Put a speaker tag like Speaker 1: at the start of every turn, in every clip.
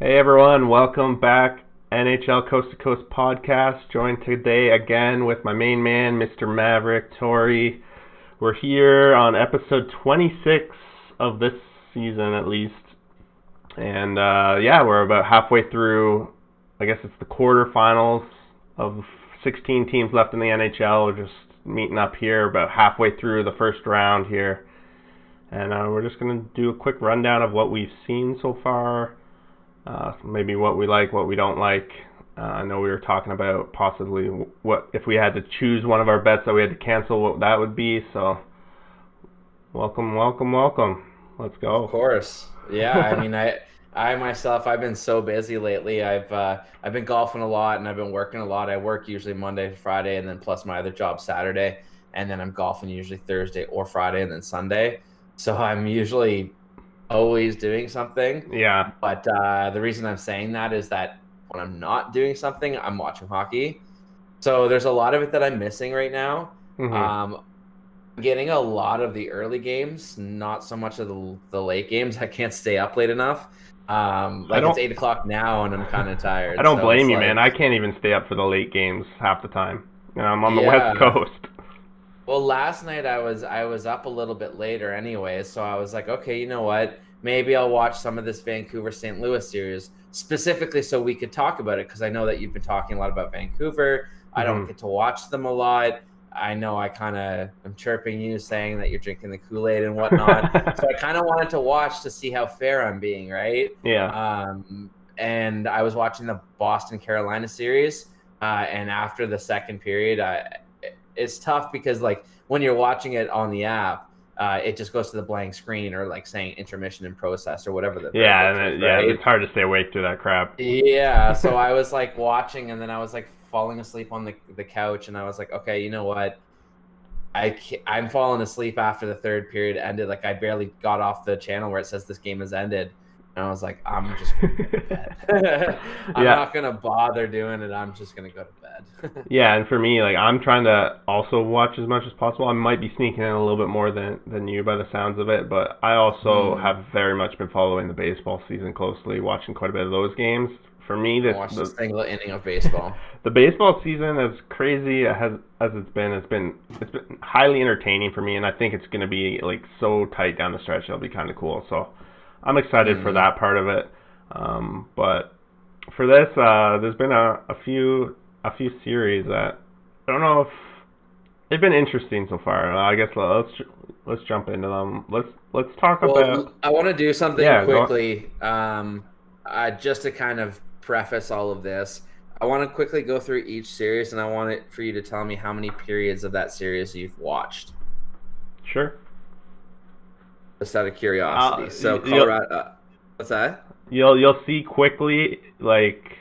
Speaker 1: Hey everyone, welcome back. NHL Coast to Coast podcast. Joined today again with my main man, Mr. Maverick Tori. We're here on episode 26 of this season, at least. And we're about halfway through. I guess it's the quarterfinals of 16 teams left in the NHL. We're just meeting up here about halfway through the first round here. And we're just going to do a quick rundown of what we've seen so far. Maybe what we like, what we don't like. I know we were talking about possibly what if we had to choose one of our bets that we had to cancel, what that would be. So, welcome. Let's go.
Speaker 2: Of course. Yeah, I mean, I myself, I've been so busy lately. I've been golfing a lot and I've been working a lot. I work usually Monday to Friday and then plus my other job Saturday, and then I'm golfing usually Thursday or Friday and then Sunday. So I'm usually always doing something.
Speaker 1: Yeah.
Speaker 2: But the reason I'm saying that is that when I'm not doing something, I'm watching hockey. So there's a lot of it that I'm missing right now.
Speaker 1: Mm-hmm.
Speaker 2: Getting a lot of the early games, not so much of the late games. I can't stay up late enough. It's 8 o'clock now, and I'm kind of tired.
Speaker 1: I don't
Speaker 2: So it's
Speaker 1: blame you,
Speaker 2: like,
Speaker 1: man. I can't even stay up for the late games half the time. I'm on the West
Speaker 2: yeah.
Speaker 1: Coast.
Speaker 2: Well, last night I was up a little bit later anyway, so I was like, okay, you know what? Maybe I'll watch some of this Vancouver St. Louis series specifically so we could talk about it because I know that you've been talking a lot about Vancouver. I don't
Speaker 1: Mm-hmm.
Speaker 2: get to watch them a lot. I know I kind of am chirping you saying that you're drinking the Kool-Aid and whatnot. So I kind of wanted to watch to see how fair I'm being, right?
Speaker 1: Yeah.
Speaker 2: And I was watching the Boston Carolina series, and after the second period, it's tough because like when you're watching it on the app, it just goes to the blank screen or like saying intermission in process or whatever the
Speaker 1: Yeah,
Speaker 2: verbiage is,
Speaker 1: yeah.
Speaker 2: right?
Speaker 1: It's hard to stay awake through that crap.
Speaker 2: Yeah, so I was like watching and then I was like falling asleep on the couch and I was like, okay, you know what? I'm falling asleep after the third period ended. Like I barely got off the channel where it says this game has ended. And I was like, I'm just going to go to bed. I'm
Speaker 1: Yeah.
Speaker 2: not going to bother doing it. I'm just going to go to bed.
Speaker 1: Yeah, and for me, like I'm trying to also watch as much as possible. I might be sneaking in a little bit more than you by the sounds of it, but I also have very much been following the baseball season closely, watching quite a bit of those games. For me,
Speaker 2: I watched a single inning of baseball.
Speaker 1: the baseball season, as crazy as it's been highly entertaining for me, and I think it's going to be like so tight down the stretch. It'll be kind of cool. So I'm excited for that part of it. But for this, there's been a few series that I don't know if they've been interesting so far. I guess let's jump into them. Let's talk about.
Speaker 2: I want to do something
Speaker 1: Yeah,
Speaker 2: quickly. Just to kind of preface all of this, I want to quickly go through each series, and I want it for you to tell me how many periods of that series you've watched.
Speaker 1: Sure.
Speaker 2: Just out of curiosity. So Colorado, what's that?
Speaker 1: You'll see quickly like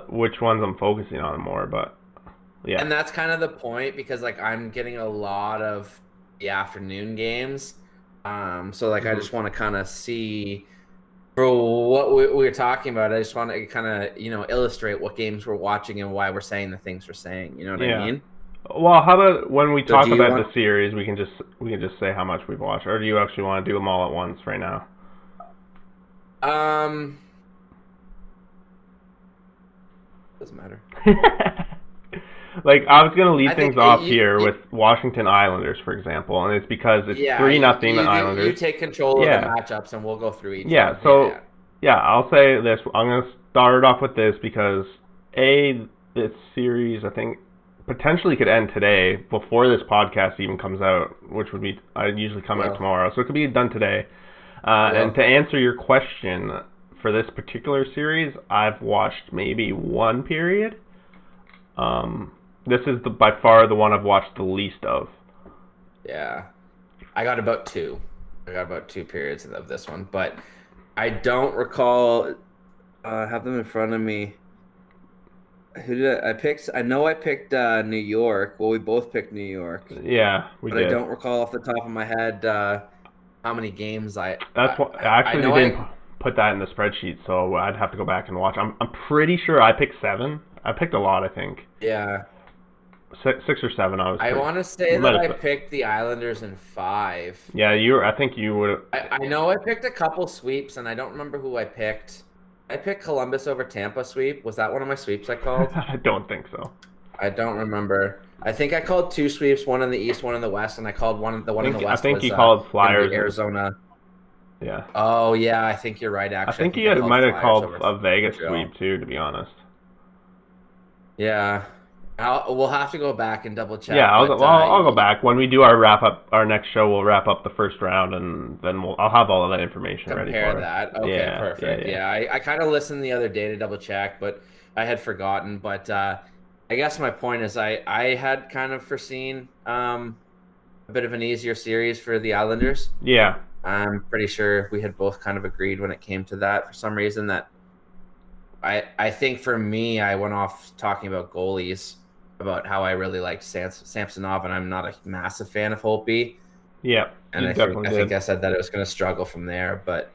Speaker 1: which ones I'm focusing on more, but yeah.
Speaker 2: And that's kind of the point because like I'm getting a lot of the afternoon games. So like I just want to kind of see for what we're talking about. I just want to kind of, illustrate what games we're watching and why we're saying the things we're saying. You know what I mean?
Speaker 1: Well, how about when we talk about
Speaker 2: want...
Speaker 1: the series, we can just say how much we've watched, or do you actually want to do them all at once right now?
Speaker 2: Doesn't matter.
Speaker 1: Like I was gonna lead things off here with Washington Islanders, for example, and it's because it's 3-0 Islanders.
Speaker 2: You take control of the matchups, and we'll go through each.
Speaker 1: Yeah.
Speaker 2: One.
Speaker 1: So I'll say this. I'm gonna start off with this because this series I think potentially could end today before this podcast even comes out, which would be I usually come out tomorrow, so it could be done today. And to answer your question, for this particular series, I've watched maybe one period. This is by far the one I've watched the least of.
Speaker 2: Yeah, I got about two. I got about 2 periods of this one, but I don't recall. I have them in front of me. Who did I pick? I know I picked New York. Well, we both picked New York.
Speaker 1: Yeah, we did.
Speaker 2: But I don't recall off the top of my head how many games I.
Speaker 1: That's what I actually didn't put that in the spreadsheet, so I'd have to go back and watch. I'm pretty sure I picked 7. I picked a lot, I think.
Speaker 2: Yeah.
Speaker 1: 6 or 7.
Speaker 2: I want to say that I picked the Islanders in 5.
Speaker 1: Yeah, I think you would.
Speaker 2: I know I picked a couple sweeps, and I don't remember who I picked. I picked Columbus over Tampa sweep. Was that one of my sweeps I called?
Speaker 1: I don't think so.
Speaker 2: I don't remember. I think I called two sweeps, one in the East, one in the West, and I called the one in the
Speaker 1: I
Speaker 2: West
Speaker 1: think
Speaker 2: was
Speaker 1: you called
Speaker 2: going to be
Speaker 1: Flyers and
Speaker 2: Arizona.
Speaker 1: yeah.
Speaker 2: Oh yeah, I think you're right.
Speaker 1: I
Speaker 2: Actually, I
Speaker 1: think
Speaker 2: think I
Speaker 1: you
Speaker 2: called
Speaker 1: might have
Speaker 2: Flyers
Speaker 1: called
Speaker 2: over
Speaker 1: a Vegas
Speaker 2: Montreal.
Speaker 1: sweep too, to be honest.
Speaker 2: Yeah, we'll have to go back and double
Speaker 1: Yeah,
Speaker 2: check, but
Speaker 1: I'll go back when we do our wrap up. Our next show, we'll wrap up the first round, and then I'll have all of that information ready
Speaker 2: compare
Speaker 1: for us.
Speaker 2: that. Okay,
Speaker 1: Yeah, yeah,
Speaker 2: perfect.
Speaker 1: yeah.
Speaker 2: Yeah, I kind of listened the other day to double check, but I had forgotten. But I guess my point is I had kind of foreseen a bit of an easier series for the Islanders.
Speaker 1: Yeah,
Speaker 2: I'm pretty sure we had both kind of agreed when it came to that for some reason that I think for me I went off talking about goalies about how I really liked Samsonov and I'm not a massive fan of Holtby.
Speaker 1: yeah.
Speaker 2: And
Speaker 1: You
Speaker 2: I
Speaker 1: definitely
Speaker 2: think
Speaker 1: did.
Speaker 2: I said that it was going to struggle from there, but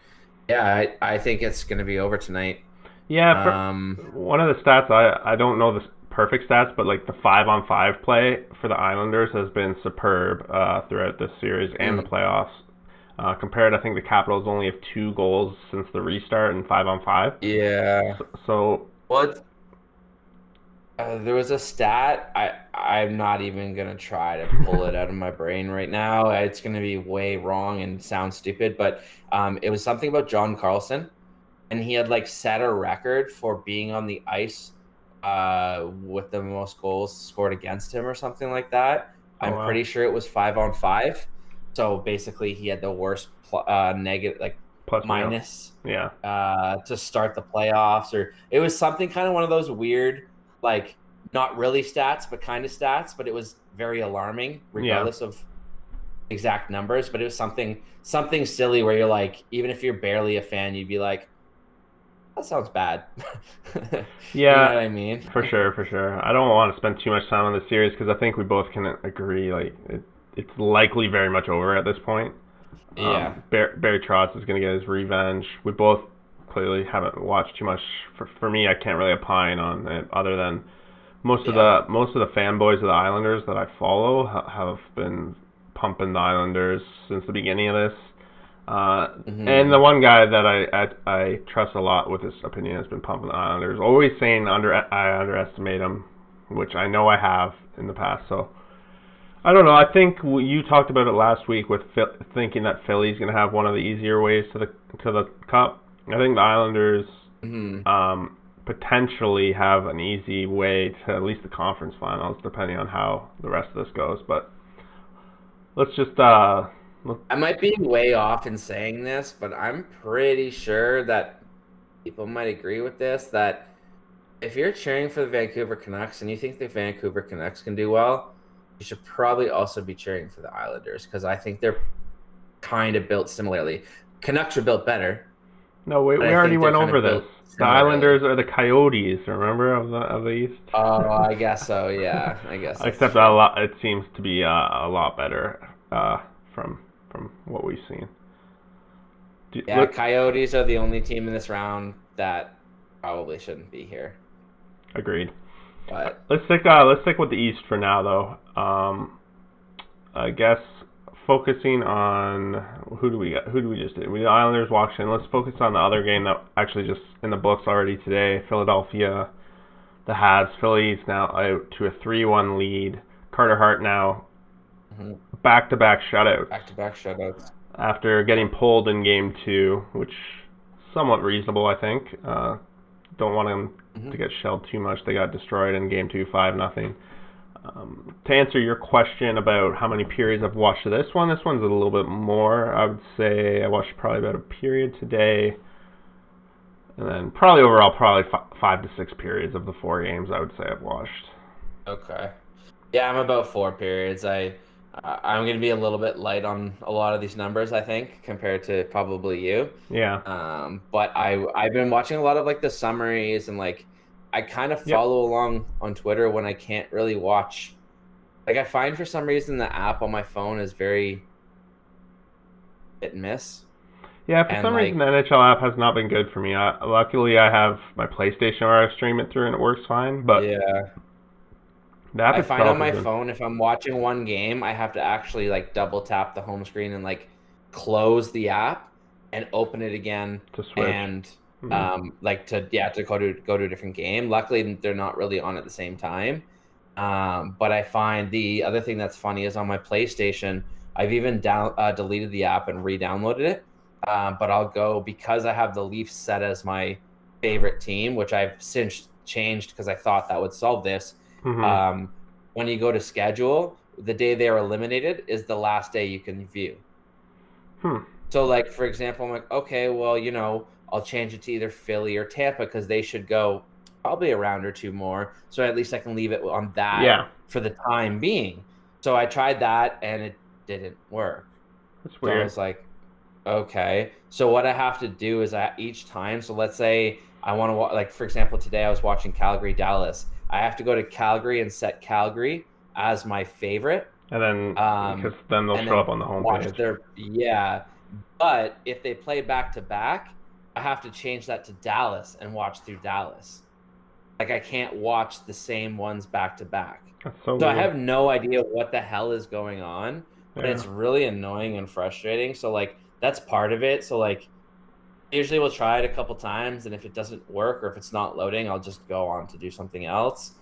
Speaker 2: yeah, I think it's going to be over tonight.
Speaker 1: Yeah, for
Speaker 2: Um,
Speaker 1: one of the stats, I don't know the perfect stats, but like the 5-on-5 play for the Islanders has been superb throughout this series and the
Speaker 2: mm,
Speaker 1: playoffs. Compared, I think the Capitals only have 2 goals since the restart in 5-on-5.
Speaker 2: yeah.
Speaker 1: So
Speaker 2: What? There was a stat. I'm not even gonna try to pull it out of my brain right now. It's gonna be way wrong and sound stupid, but it was something about John Carlson, and he had like set a record for being on the ice with the most goals scored against him or something like that.
Speaker 1: oh
Speaker 2: I'm
Speaker 1: wow,
Speaker 2: pretty sure it was 5-on-5. So basically, he had the worst negative, like
Speaker 1: plus minus,
Speaker 2: minus
Speaker 1: yeah,
Speaker 2: to start the playoffs, or it was something kind of one of those weird, like not really stats, but kind of stats. But it was very alarming,
Speaker 1: yeah.
Speaker 2: regardless of exact numbers. But it was something silly where you're like, even if you're barely a fan, you'd be like, that sounds bad. You know
Speaker 1: Yeah,
Speaker 2: what I mean?
Speaker 1: for sure, for sure. I don't want to spend too much time on this series because I think we both can agree like it's likely very much over at this point.
Speaker 2: Yeah.
Speaker 1: Barry Trotz is going to get his revenge. We both clearly haven't watched too much. For me, I can't really opine on it other than
Speaker 2: Yeah.
Speaker 1: most of the fanboys of the Islanders that I follow have been pumping the Islanders since the beginning of this. And the
Speaker 2: Hmm.
Speaker 1: one guy that I trust a lot with his opinion has been pumping the Islanders, always saying I underestimate them, which I know I have in the past. So I don't know. I think you talked about it last week with thinking that Philly's going to have one of the easier ways to the cup. I think the Islanders
Speaker 2: Hmm.
Speaker 1: potentially have an easy way to at least the conference finals, depending on how the rest of this goes. But let's just
Speaker 2: I might be way off in saying this, but I'm pretty sure that people might agree with this that if you're cheering for the Vancouver Canucks and you think the Vancouver Canucks can do well, you should probably also be cheering for the Islanders because I think they're kind of built similarly. Canucks are built better,
Speaker 1: no, we
Speaker 2: but
Speaker 1: we
Speaker 2: I
Speaker 1: already
Speaker 2: think they're
Speaker 1: went
Speaker 2: kind
Speaker 1: over
Speaker 2: of
Speaker 1: this.
Speaker 2: built
Speaker 1: The
Speaker 2: similarly.
Speaker 1: Islanders are the Coyotes, remember of the East.
Speaker 2: Oh, I guess so. Yeah, I guess that's
Speaker 1: Except
Speaker 2: true.
Speaker 1: it seems to be a lot better from what we've seen.
Speaker 2: Yeah, Coyotes are the only team in this round that probably shouldn't be here.
Speaker 1: Agreed.
Speaker 2: But
Speaker 1: Let's stick with the East for now, though. I guess focusing on who do we got? Who do we just did? We the Islanders, Washington. Let's focus on the other game that actually just in the books already today. Philadelphia, the Habs. Philly's now out to a 3-1 lead. Carter Hart now
Speaker 2: mhm,
Speaker 1: back-to-back shutouts
Speaker 2: back-to-back shutouts.
Speaker 1: after getting
Speaker 2: Yep.
Speaker 1: pulled in game two, which somewhat reasonable, I think. Don't want them
Speaker 2: Hmm.
Speaker 1: to get shelled too much. They got destroyed in game two, 5-0. To answer your question about how many periods I've watched of this one's a little bit more. I would say I watched probably about a period today, and then probably overall probably 5 to 6 periods of the 4 games I would say I've watched.
Speaker 2: Okay. Yeah, I'm about 4 periods. I'm gonna be a little bit light on a lot of these numbers, I think, compared to probably you.
Speaker 1: Yeah.
Speaker 2: But I've been watching a lot of like the summaries and like I kind of
Speaker 1: Yep.
Speaker 2: follow along on Twitter when I can't really watch. Like I find for some reason the app on my phone is very hit and miss.
Speaker 1: Yeah, for
Speaker 2: And
Speaker 1: some reason the
Speaker 2: like
Speaker 1: NHL app has not been good for me. Luckily I have my PlayStation where I stream it through and it works fine, but
Speaker 2: yeah,
Speaker 1: the app
Speaker 2: I find on
Speaker 1: itself has
Speaker 2: my
Speaker 1: been
Speaker 2: phone if I'm watching one game, I have to actually like double tap the home screen and like close the app and open it again
Speaker 1: to switch.
Speaker 2: and
Speaker 1: Mm-hmm.
Speaker 2: like to go to a different game. Luckily, they're not really on at the same time. But I find the other thing that's funny is on my PlayStation, I've even deleted the app and re-downloaded it. But I'll go because I have the Leafs set as my favorite team, which I've since changed because I thought that would solve this.
Speaker 1: Mm-hmm.
Speaker 2: Um, when you go to schedule, the day they are eliminated is the last day you can view.
Speaker 1: Hmm.
Speaker 2: So, like, for example, I'm like, okay, well, I'll change it to either Philly or Tampa because they should go probably a round or two more. So at least I can leave it on that
Speaker 1: Yeah,
Speaker 2: for the time being. So I tried that and it didn't work.
Speaker 1: that's
Speaker 2: So I
Speaker 1: weird.
Speaker 2: was like, okay. So what I have to do is each time, so let's say I want to watch, like, for example, today I was watching Calgary Dallas. I have to go to Calgary and set Calgary as my favorite.
Speaker 1: And then, because
Speaker 2: Um,
Speaker 1: then they'll
Speaker 2: and
Speaker 1: show
Speaker 2: then
Speaker 1: up on the
Speaker 2: watch
Speaker 1: homepage.
Speaker 2: yeah. But if they play back to back, I have to change that to Dallas and watch through Dallas. Like I can't watch the same ones back to back.
Speaker 1: That's so
Speaker 2: So I
Speaker 1: weird.
Speaker 2: have no idea what the hell is going on, but
Speaker 1: Yeah.
Speaker 2: it's really annoying and frustrating. So like that's part of it. So like usually we'll try it a couple times, and if it doesn't work or if it's not loading, I'll just go on to do something else,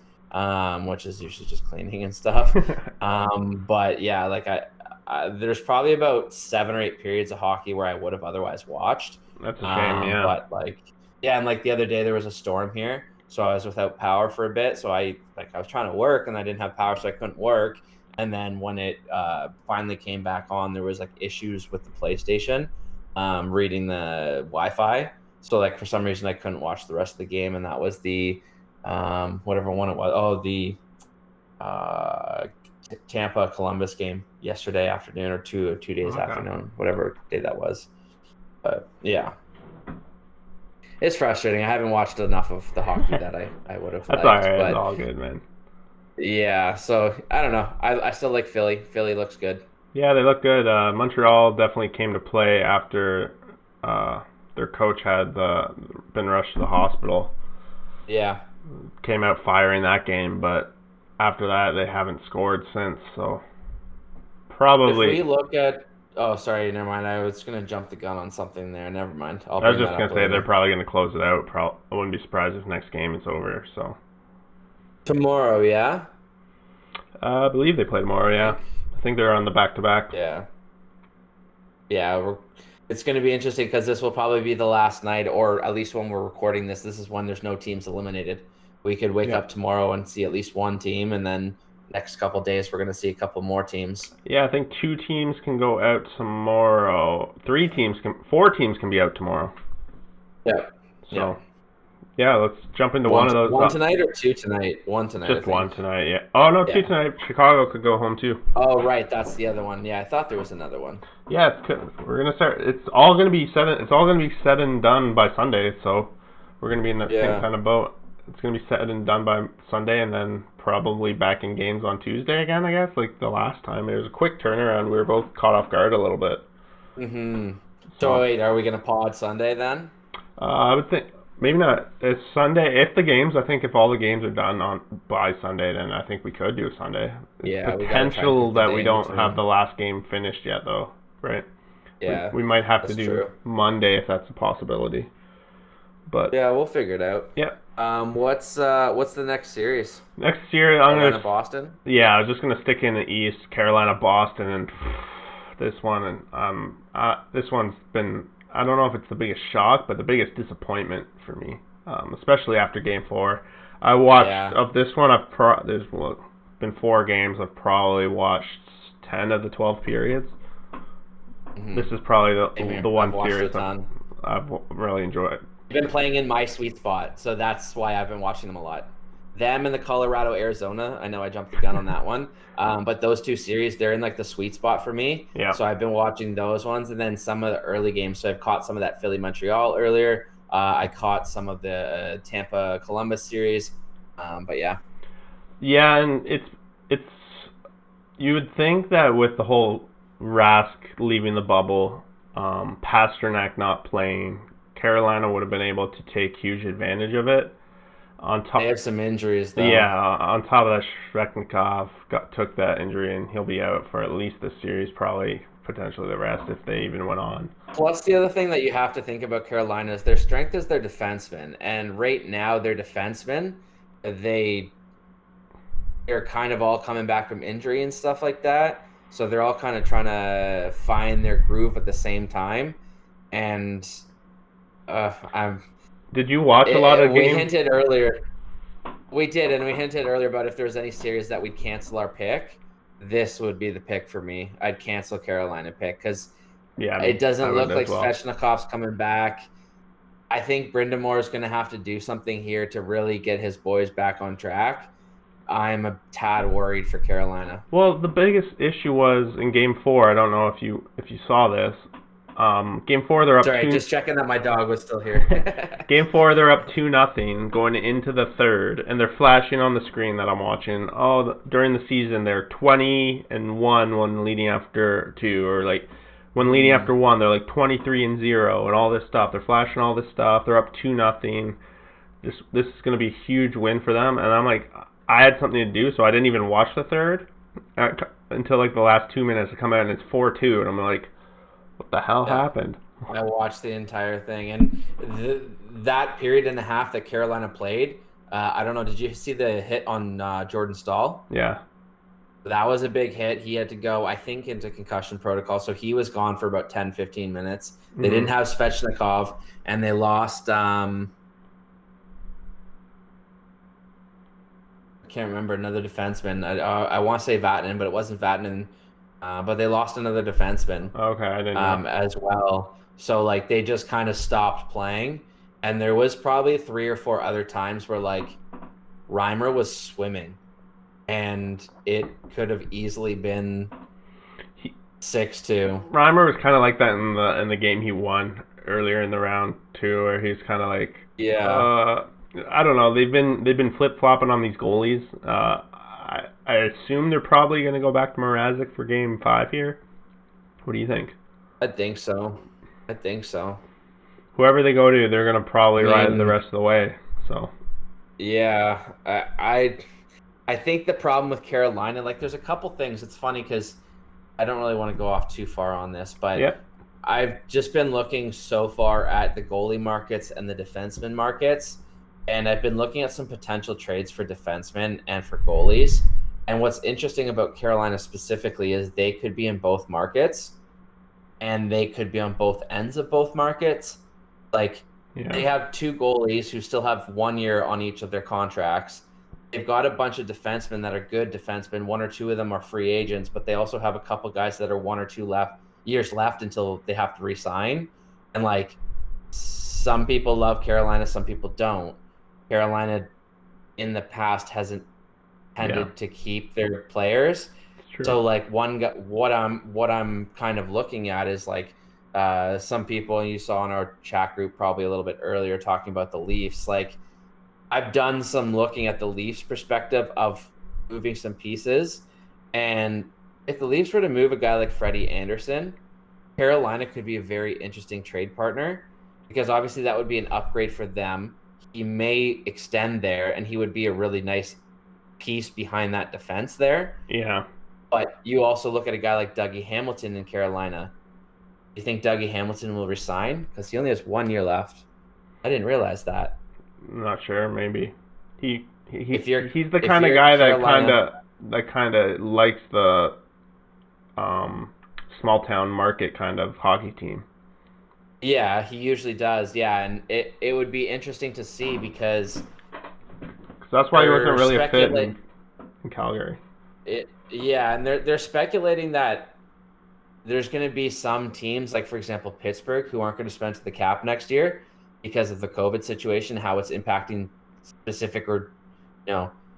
Speaker 2: which is usually just cleaning and stuff. But yeah, like there's probably about 7 or 8 periods of hockey where I would have otherwise watched.
Speaker 1: That's a shame. Yeah.
Speaker 2: But like, yeah, and like the other day there was a storm here, so I was without power for a bit. So I was trying to work and I didn't have power, so I couldn't work. And then when it finally came back on, there was like issues with the PlayStation reading the Wi-Fi. So like for some reason I couldn't watch the rest of the game, and that was the whatever one it was. Oh, the uh, Tampa Columbus game yesterday afternoon, or 2 days
Speaker 1: Okay.
Speaker 2: afternoon, whatever day that was. But yeah, it's frustrating. I haven't watched enough of the hockey that I would have
Speaker 1: That's all
Speaker 2: liked,
Speaker 1: right. It's
Speaker 2: but
Speaker 1: all good, man.
Speaker 2: yeah. So I don't know. I still like Philly. Philly looks good.
Speaker 1: Yeah, they look good. Montreal definitely came to play after uh, their coach had been rushed to the hospital.
Speaker 2: Yeah.
Speaker 1: Came out firing that game, but after that they haven't scored since. So
Speaker 2: If we
Speaker 1: probably,
Speaker 2: look at, oh, sorry, never mind. I was gonna jump the gun on something there. Never mind. I'll
Speaker 1: I was
Speaker 2: bring
Speaker 1: just
Speaker 2: that
Speaker 1: gonna
Speaker 2: up
Speaker 1: say they're
Speaker 2: later.
Speaker 1: probably gonna close it out. I wouldn't be surprised if next game it's over. So
Speaker 2: Tomorrow, yeah.
Speaker 1: I believe they play tomorrow.
Speaker 2: I
Speaker 1: Yeah,
Speaker 2: think,
Speaker 1: I think they're on the back to back.
Speaker 2: yeah, yeah. It's gonna be interesting because this will probably be the last night, or at least when we're recording this. This is when there's no teams eliminated. We could wake
Speaker 1: Yeah.
Speaker 2: up tomorrow and see at least one team, and then next couple days we're gonna see a couple more teams.
Speaker 1: Yeah, I think 2 teams can go out tomorrow. 4 teams can be out tomorrow.
Speaker 2: Yep.
Speaker 1: So
Speaker 2: Yep.
Speaker 1: yeah, let's jump into one of those.
Speaker 2: One tonight or two tonight? One tonight, I
Speaker 1: Just one
Speaker 2: think.
Speaker 1: tonight. Yeah. Oh no, two
Speaker 2: Yeah.
Speaker 1: tonight. Chicago could go home too.
Speaker 2: Oh, right. That's the other one. Yeah, I thought there was another one.
Speaker 1: Yeah, we're gonna start. It's all gonna be said. It's all gonna be said and done by Sunday. So we're gonna be in the same
Speaker 2: Yeah.
Speaker 1: kind of boat. It's gonna be said and done by Sunday, and then probably back in games on Tuesday again. I guess like the last time. It was a quick turnaround. We were both caught off guard a little bit.
Speaker 2: Mm-hmm. So
Speaker 1: So
Speaker 2: wait, are we gonna pod Sunday then?
Speaker 1: I would think maybe not. It's Sunday. If the games, I think if all the games are done on by Sunday, then I think we could do a Sunday. It's
Speaker 2: Yeah, we gotta try and
Speaker 1: potential
Speaker 2: pick the
Speaker 1: that
Speaker 2: day
Speaker 1: we
Speaker 2: in
Speaker 1: don't have the
Speaker 2: between.
Speaker 1: last game finished yet, though, right? We
Speaker 2: Yeah,
Speaker 1: we might have to
Speaker 2: that's
Speaker 1: do
Speaker 2: true.
Speaker 1: Monday if that's a possibility. But
Speaker 2: Yeah, we'll figure it out.
Speaker 1: yeah,
Speaker 2: What's the next series?
Speaker 1: next year I'm
Speaker 2: Carolina,
Speaker 1: gonna.
Speaker 2: Boston?
Speaker 1: Yeah, I was just gonna stick in the East, Carolina, Boston, and this one, and this one's been. I don't know if it's the biggest shock, but the biggest disappointment for me, especially after Game 4. I watched
Speaker 2: Yeah.
Speaker 1: of this one. There's been 4 games. I've probably watched 10 of the 12 periods.
Speaker 2: Hmm.
Speaker 1: This is probably
Speaker 2: Same
Speaker 1: the
Speaker 2: here. I've
Speaker 1: one
Speaker 2: watched a
Speaker 1: series
Speaker 2: ton.
Speaker 1: I've really enjoyed.
Speaker 2: I've been playing in my sweet spot, so that's why I've been watching them a lot. Them and the Colorado, Arizona. I know I jumped the gun on that one, but those two series, they're in like the sweet spot for me.
Speaker 1: Yeah.
Speaker 2: So I've been watching those ones, and then some of the early games. So I've caught some of that Philly Montreal earlier. I caught some of the Tampa Columbus series. But yeah,
Speaker 1: Yeah, and it's you would think that with the whole Rask leaving the bubble, Pasternak not playing, Carolina would have been able to take huge advantage of it. On
Speaker 2: they
Speaker 1: top,
Speaker 2: have some injuries though.
Speaker 1: yeah, on top of that, Shreknikov took that injury and he'll be out for at least this series, probably potentially the rest if they even went on.
Speaker 2: Plus, the other thing that you have to think about Carolina is their strength is their defensemen, and right now their defensemen, they're kind of all coming back from injury and stuff like that. So they're all kind of trying to find their groove at the same time. And
Speaker 1: Did you watch a lot of
Speaker 2: we
Speaker 1: games?
Speaker 2: hinted earlier. We did, and we hinted earlier about if there was any series that we'd cancel our pick, this would be the pick for me. I'd cancel Carolina pick because it doesn't look like Svechnikov's coming back. I think Brind'Amour is going to have to do something here to really get his boys back on track. I'm a tad worried for Carolina.
Speaker 1: Well, the biggest issue was in Game 4. I don't know if you saw this. Game 4, they're up.
Speaker 2: Sorry, just checking that my dog was still here.
Speaker 1: Game 4, they're up 2-0 going into the third, and they're flashing on the screen that I'm watching. During the season, they're 20-1 when leading after 2, or like when leading after 1, they're like 23-0 and all this stuff. They're flashing all this stuff. They're up 2-0. This is going to be a huge win for them, and I'm like, I had something to do, so I didn't even watch the third until like the last 2 minutes to come out, and it's 4-2, and I'm like, what the hell happened?
Speaker 2: I watched the entire thing, and that period and a half that Carolina played, I don't know, did you see the hit on Jordan Staal?
Speaker 1: Yeah.
Speaker 2: That was a big hit. He had to go, I think, into concussion protocol, so he was gone for about 10-15 minutes. They didn't have Svechnikov, and they lost... I can't remember another defenseman. I want to say Vatanen, but it wasn't Vatanen. But they lost another defenseman.
Speaker 1: Okay, I didn't know.
Speaker 2: As well. So like they just kind of stopped playing, and there was probably 3 or 4 other times where like Reimer was swimming, and it could have easily been 6-2.
Speaker 1: Reimer was kind of like that in the game he won earlier in the round too, where he's kind of like, I don't know. They've been flip flopping on these goalies. I assume they're probably going to go back to Mrazek for Game 5 here. What do you think?
Speaker 2: I think so.
Speaker 1: Whoever they go to, they're going to probably ride the rest of the way. So.
Speaker 2: Yeah, I think the problem with Carolina, like, there's a couple things. It's funny because I don't really want to go off too far on this, but I've just been looking so far at the goalie markets and the defenseman markets, and I've been looking at some potential trades for defensemen and for goalies. And what's interesting about Carolina specifically is they could be in both markets, and they could be on both ends of both markets. Like, they have 2 goalies who still have 1 year on each of their contracts. They've got a bunch of defensemen that are good defensemen. 1 or 2 of them are free agents, but they also have a couple guys that are 1 or 2 years left until they have to re-sign. And like, some people love Carolina, some people don't. Carolina in the past hasn't tended to keep their players. So like what I'm kind of looking at is like some people, and you saw in our chat group probably a little bit earlier, talking about the Leafs. Like, I've done some looking at the Leafs perspective of moving some pieces, and if the Leafs were to move a guy like Freddie Anderson, Carolina could be a very interesting trade partner, because obviously that would be an upgrade for them. He may extend there, and he would be a really nice piece behind that defense there.
Speaker 1: Yeah.
Speaker 2: But you also look at a guy like Dougie Hamilton in Carolina. Do you think Dougie Hamilton will resign? Because he only has 1 year left. I didn't realize that.
Speaker 1: I'm not sure. Maybe he's the
Speaker 2: kind
Speaker 1: of guy that kind of likes the small town market kind of hockey team.
Speaker 2: Yeah, he usually does. Yeah, and it would be interesting to see because
Speaker 1: that's why he wasn't really a fit in Calgary.
Speaker 2: And they're speculating that there's going to be some teams, like for example Pittsburgh, who aren't going to spend to the cap next year because of the COVID situation, how it's impacting specific or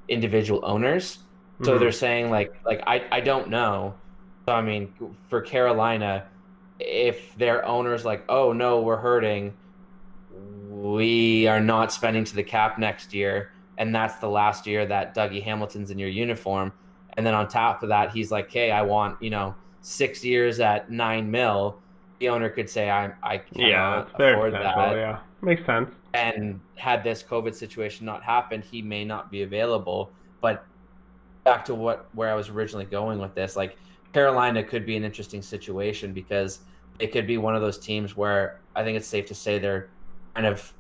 Speaker 2: individual owners. So they're saying like I don't know. So I mean, for Carolina, if their owner's like, oh no, we're hurting, we are not spending to the cap next year, and that's the last year that Dougie Hamilton's in your uniform, and then on top of that, he's like, hey, I want 6 years at $9 million. The owner could say, I cannot afford that.
Speaker 1: Yeah, makes sense.
Speaker 2: And had this COVID situation not happened, he may not be available. But back to where I was originally going with this, like, Carolina could be an interesting situation because it could be one of those teams where I think it's safe to say they're kind of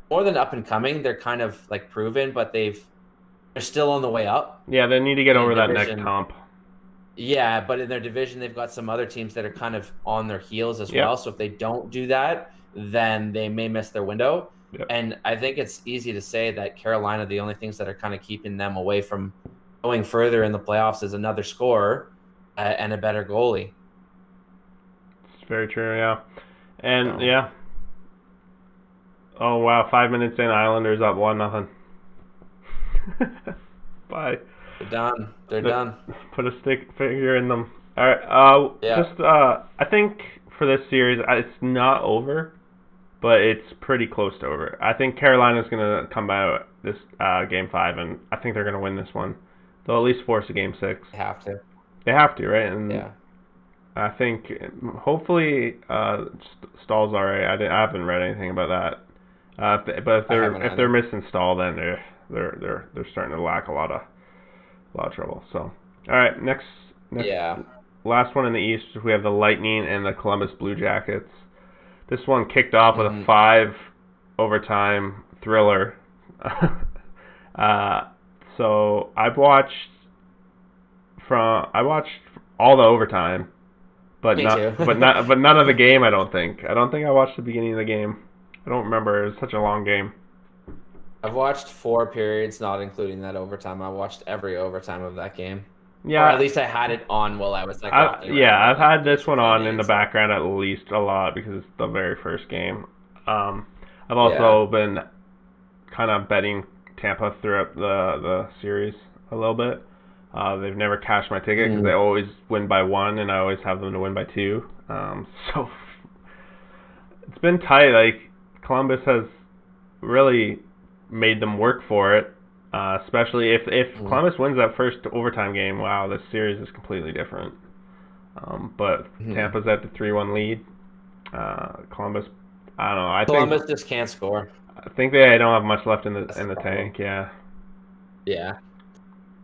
Speaker 2: more than up and coming. They're kind of like proven, but they're still on the way up
Speaker 1: Yeah, they need to get
Speaker 2: in
Speaker 1: over
Speaker 2: a
Speaker 1: that next
Speaker 2: division.
Speaker 1: hump.
Speaker 2: Yeah, but in their division, they've got some other teams that are kind of on their heels as well.
Speaker 1: Yep.
Speaker 2: So if they don't do that, then they may miss their window.
Speaker 1: Yep.
Speaker 2: And I think it's easy to say that Carolina, the only things that are kind of keeping them away from going further in the playoffs is another scorer and a better goalie.
Speaker 1: It's very true, yeah. And
Speaker 2: So,
Speaker 1: yeah. Oh wow, 5 minutes in, Islanders up 1-0. Bye.
Speaker 2: they're done. They're done.
Speaker 1: Put a stick figure in them. All right.
Speaker 2: Yeah.
Speaker 1: I think for this series, it's not over, but it's pretty close to over. I think Carolina's gonna come out this game 5, and I think they're gonna win this one. They'll at least force a game 6.
Speaker 2: They have to.
Speaker 1: They have to, right? And
Speaker 2: Yeah.
Speaker 1: I think hopefully Stahl's all right. I haven't read anything about that. But if they're missing Stahl, then they're starting to lack a lot of trouble. So, all right, next
Speaker 2: Yeah.
Speaker 1: last one in the East, we have the Lightning and the Columbus Blue Jackets. This one kicked off with a 5 overtime thriller. So I watched all the overtime, but
Speaker 2: Me
Speaker 1: not
Speaker 2: too.
Speaker 1: but none of the game. I don't think I watched the beginning of the game. I don't remember. It was such a long game.
Speaker 2: I've watched 4 periods, not including that overtime. I watched every overtime of that game.
Speaker 1: Yeah,
Speaker 2: or at least I had it on while I was like.
Speaker 1: I've had this one on in the background at least a lot because it's the very first game. I've also been kind of betting Tampa throughout the series a little bit. They've never cashed my ticket because they always win by 1, and I always have them to win by 2. So it's been tight. Like Columbus has really made them work for it. Especially if Columbus wins that first overtime game, wow, this series is completely different. But Tampa's at the 3-1 lead. Columbus, I don't know.
Speaker 2: Columbus just can't score.
Speaker 1: I think they don't have much left in the tank. Yeah.
Speaker 2: Yeah,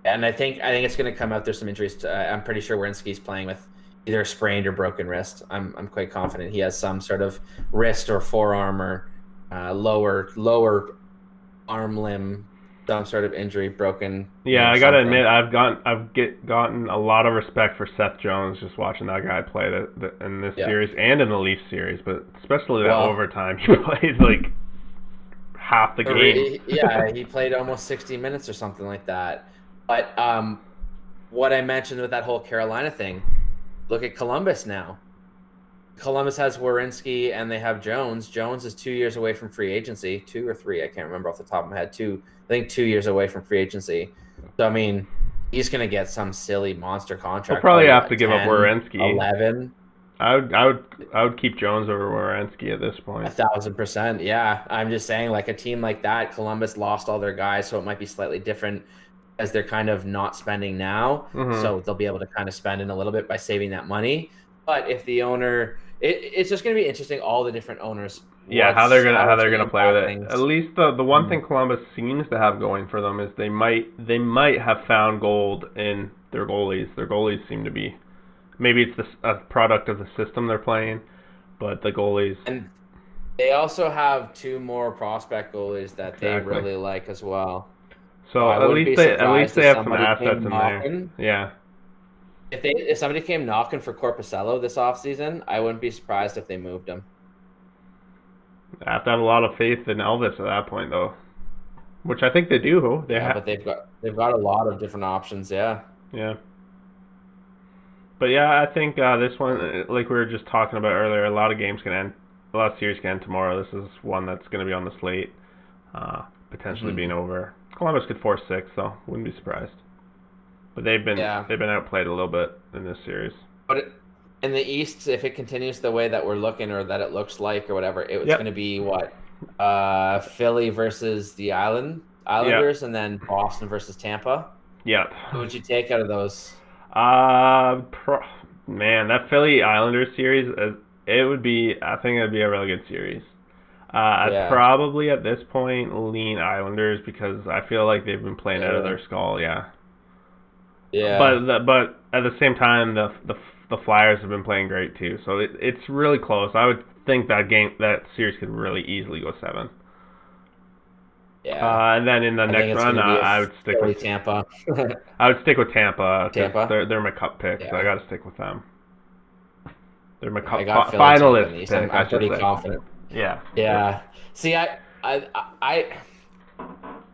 Speaker 2: and I think it's going to come out. There's some injuries. I'm pretty sure Werenski's playing with either a sprained or broken wrist. I'm quite confident he has some sort of wrist or forearm or lower arm limb, some sort of injury, broken.
Speaker 1: Yeah, I gotta admit, I've gotten a lot of respect for Seth Jones just watching that guy play in this series and in the Leafs series, but especially that overtime he played like half the game.
Speaker 2: Yeah, he played almost 60 minutes or something like that. But what I mentioned with that whole Carolina thing, look at Columbus now. Columbus has Werenski and they have Jones. Jones is 2 years away from free agency, 2 or 3, I can't remember off the top of my head. 2, I think 2 years away from free agency. So I mean, he's gonna get some silly monster contract.
Speaker 1: He'll probably have to give up Werenski.
Speaker 2: 11.
Speaker 1: I would keep Jones over Werenski at this point.
Speaker 2: 1,000%. Yeah, I'm just saying, like a team like that, Columbus lost all their guys, so it might be slightly different as they're kind of not spending now. So they'll be able to kind of spend in a little bit by saving that money. But if the owner, it's just going to be interesting. All the different owners.
Speaker 1: Yeah, how they're gonna play with it. At least the one thing Columbus seems to have going for them is they might have found gold in their goalies. Their goalies seem to be. Maybe it's a product of the system they're playing, but the goalies.
Speaker 2: And they also have 2 more prospect goalies that they really like as well.
Speaker 1: So at least they have some assets in there. Yeah.
Speaker 2: If somebody came knocking for Corpusalo this offseason, I wouldn't be surprised if they moved him.
Speaker 1: I have to have a lot of faith in Elvis at that point, though, which I think they do.
Speaker 2: But they've got a lot of different options. Yeah.
Speaker 1: Yeah. But yeah, I think this one, like we were just talking about earlier, a lot of series can end tomorrow. This is one that's going to be on the slate, potentially being over. Columbus could force 6, though. Wouldn't be surprised. But they've been outplayed a little bit in this series.
Speaker 2: But in the East, if it continues the way that we're looking or that it looks like or whatever, it's going to be what? Philly versus the Islanders, and then Boston versus Tampa.
Speaker 1: Yeah.
Speaker 2: Who would you take out of those?
Speaker 1: Man, that Philly Islanders series, I think it'd be a really good series. I'd probably at this point lean Islanders because I feel like they've been playing out of their skull. Yeah.
Speaker 2: Yeah.
Speaker 1: but at the same time, the Flyers have been playing great too. So it's really close. I would think that series could really easily go 7.
Speaker 2: Yeah.
Speaker 1: And then in the
Speaker 2: I think
Speaker 1: next
Speaker 2: it's
Speaker 1: run,
Speaker 2: going to be a
Speaker 1: I would stick with
Speaker 2: Philly Tampa.
Speaker 1: Tampa because
Speaker 2: Tampa.
Speaker 1: they're my cup pick, so I
Speaker 2: Yeah.
Speaker 1: got to stick with them. They're my
Speaker 2: I got Philly Tampa in the
Speaker 1: finalist
Speaker 2: East.
Speaker 1: pick,
Speaker 2: I'm
Speaker 1: I should
Speaker 2: pretty
Speaker 1: say.
Speaker 2: confident.
Speaker 1: Yeah.
Speaker 2: Yeah. See, I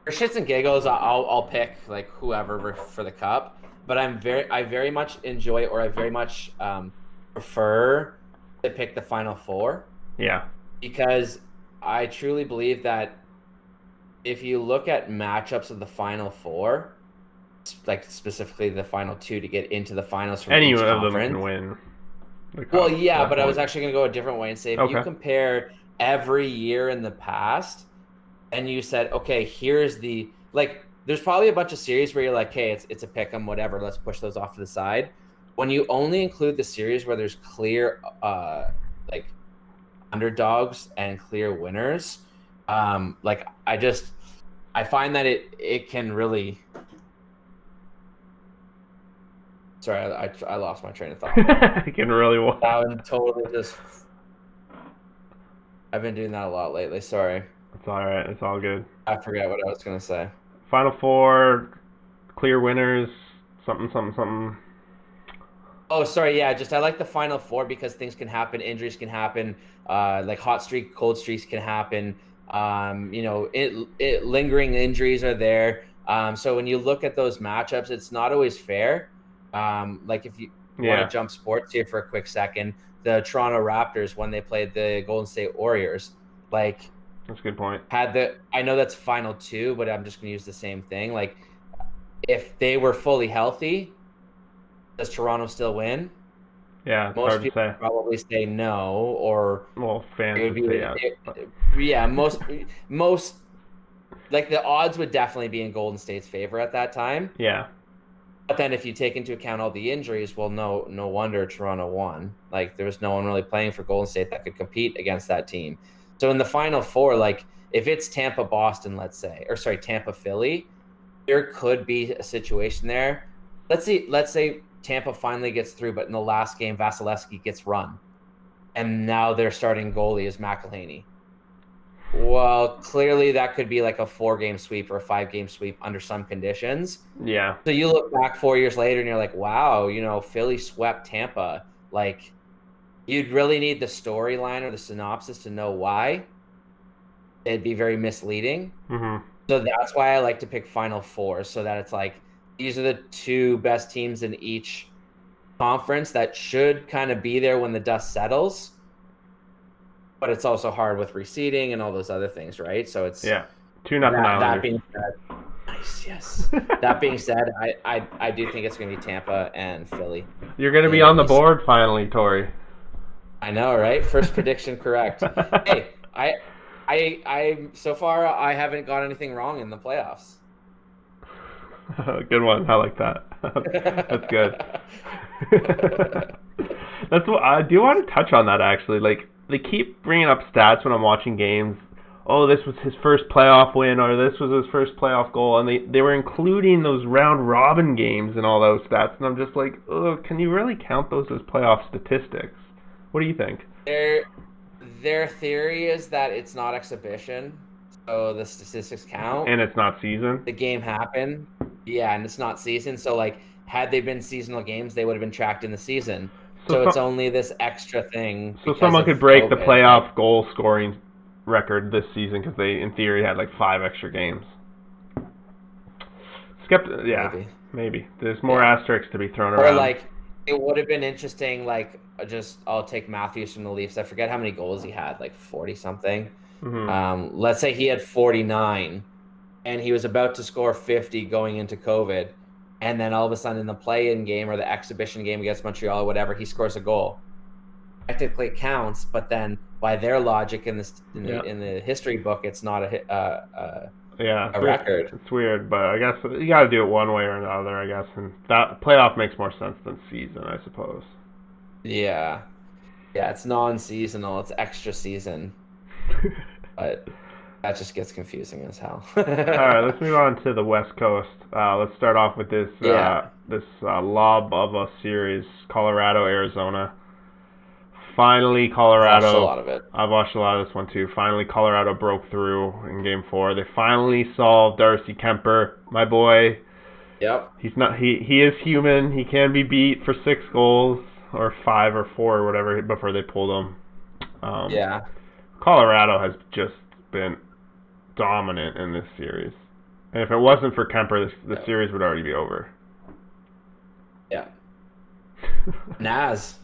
Speaker 2: for shits and giggles, I'll pick like whoever for the cup. But I very much enjoy, or I very much prefer to pick the Final Four,
Speaker 1: Yeah.
Speaker 2: because I truly believe that if you look at matchups of the Final Four, like specifically the final two to get into the finals from
Speaker 1: Any
Speaker 2: each
Speaker 1: of them
Speaker 2: conference.
Speaker 1: can win the
Speaker 2: Well,
Speaker 1: cup at
Speaker 2: yeah,
Speaker 1: that
Speaker 2: but I was
Speaker 1: point.
Speaker 2: actually going to go a different way and say if you
Speaker 1: Okay.
Speaker 2: compare every year in the past and you said, okay, here's the like, there's probably a bunch of series where you're like, hey, it's a pick 'em, whatever. Let's push those off to the side. When you only include the series where there's clear like underdogs and clear winners, like I find that it can really. Sorry, I lost my train of thought there.
Speaker 1: You can really win.
Speaker 2: That would totally just. I've been doing that a lot lately. Sorry,
Speaker 1: It's all right. It's all good.
Speaker 2: I forget what I was gonna say.
Speaker 1: Final Four, clear winners, something, something, something.
Speaker 2: Oh, sorry. Yeah, just I like the Final Four because things can happen, injuries can happen, like hot streak, cold streaks can happen. It lingering injuries are there. So when you look at those matchups, it's not always fair. Like if you want to
Speaker 1: Yeah,
Speaker 2: jump sports here for a quick second, the Toronto Raptors when they played the Golden State Warriors, like
Speaker 1: that's a good point.
Speaker 2: I know that's final two, but I'm just gonna use the same thing. Like if they were fully healthy, does Toronto still win?
Speaker 1: Yeah, it's
Speaker 2: Most
Speaker 1: hard to
Speaker 2: people
Speaker 1: say.
Speaker 2: would probably say no, or
Speaker 1: Well,
Speaker 2: it
Speaker 1: fans
Speaker 2: would
Speaker 1: would say
Speaker 2: be,
Speaker 1: yes, but
Speaker 2: yeah, most like the odds would definitely be in Golden State's favor at that time.
Speaker 1: yeah,
Speaker 2: But then if you take into account all the injuries, well, no wonder Toronto won. Like there was no one really playing for Golden State that could compete against that team. So in the Final Four, like if it's Tampa Boston, let's say, or sorry, Tampa Philly, there could be a situation there. Let's say Tampa finally gets through, but in the last game, Vasilevsky gets run, and now their starting goalie is McElhaney. Well, clearly that could be like a 4-game sweep or a 5-game sweep under some conditions.
Speaker 1: yeah.
Speaker 2: So you look back 4 years later and you're like, wow, Philly swept Tampa. Like, you'd really need the storyline or the synopsis to know why. It'd be very misleading.
Speaker 1: Mhm.
Speaker 2: So that's why I like to pick Final Four, so that it's like these are the two best teams in each conference that should kind of be there when the dust settles. But it's also hard with reseeding and all those other things, right? So it's
Speaker 1: Yeah. 2-0
Speaker 2: that
Speaker 1: Islanders.
Speaker 2: being said, nice, yes. That being said, I do think it's going to be Tampa and Philly
Speaker 1: You're gonna be
Speaker 2: in
Speaker 1: on the
Speaker 2: the East.
Speaker 1: board finally, Tori.
Speaker 2: I know, right? First prediction correct. Hey, I so far I haven't got anything wrong in the playoffs.
Speaker 1: Good one. I like that. That's good. That's what I do want to touch on that actually. Like they keep bringing up stats when I'm watching games. Oh, this was his first playoff win, or this was his first playoff goal, and they were including those round robin games and all those stats, and I'm just like, oh, can you really count those as playoff statistics? What do you think?
Speaker 2: Their theory is that it's not exhibition, so the statistics count.
Speaker 1: And it's not season.
Speaker 2: The game happened, yeah, and it's not season. So like, had they been seasonal games, they would have been tracked in the season. So it's only this extra thing.
Speaker 1: So
Speaker 2: because
Speaker 1: someone
Speaker 2: of
Speaker 1: could break the
Speaker 2: COVID.
Speaker 1: playoff goal scoring record this season because they, in theory, had like 5 extra games. Yeah, maybe. There's more asterisks to be thrown around.
Speaker 2: Or like, it would have been interesting. Like, I'll take Matthews from the Leafs. I forget how many goals he had, like 40 something.
Speaker 1: Mm-hmm.
Speaker 2: Let's say he had 49, and he was about to score 50 going into COVID, and then all of a sudden in the play-in game or the exhibition game against Montreal or whatever, he scores a goal. Technically it counts, but then by their logic in the history book, it's not a record.
Speaker 1: It's weird, but I guess you got to do it one way or another. I guess, and that playoff makes more sense than season, I suppose.
Speaker 2: Yeah, it's non-seasonal. It's extra season, but That just gets confusing as hell.
Speaker 1: All right, let's move on to the West Coast. Let's start off with this
Speaker 2: Yeah,
Speaker 1: lob of a series, Colorado, Arizona. Finally,
Speaker 2: I've watched a
Speaker 1: Colorado.
Speaker 2: lot of it.
Speaker 1: I've watched a lot of this one too. Finally, Colorado broke through in Game 4. They finally solved Darcy Kemper, my boy.
Speaker 2: Yep.
Speaker 1: He's not. He is human. He can be beat for 6 goals or 5 or 4 or whatever before they pulled him.
Speaker 2: Yeah.
Speaker 1: Colorado has just been dominant in this series. And if it wasn't for Kemper, the series would already be over.
Speaker 2: Yeah. Naz.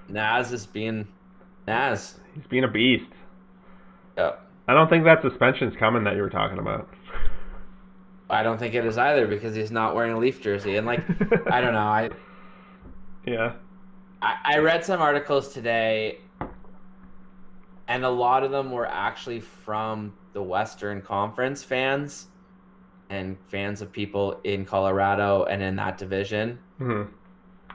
Speaker 2: Naz is being Naz.
Speaker 1: He's being a beast.
Speaker 2: Yep.
Speaker 1: I don't think that suspension's coming that you were talking about.
Speaker 2: I don't think it is either because he's not wearing a Leaf jersey. And like, I don't know.
Speaker 1: Yeah.
Speaker 2: I read some articles today, and a lot of them were actually from the Western Conference fans and fans of people in Colorado and in that division.
Speaker 1: Mm-hmm.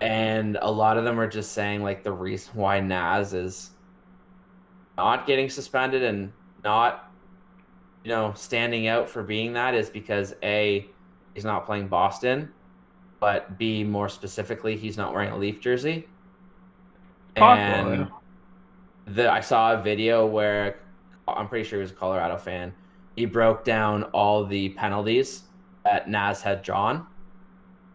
Speaker 2: And a lot of them are just saying like the reason why Naz is not getting suspended and not, standing out for being that is because A, he's not playing Boston, but B, more specifically, he's not wearing a Leaf jersey.
Speaker 1: Possible,
Speaker 2: And I saw a video where I'm pretty sure he was a Colorado fan. He broke down all the penalties that Naz had drawn.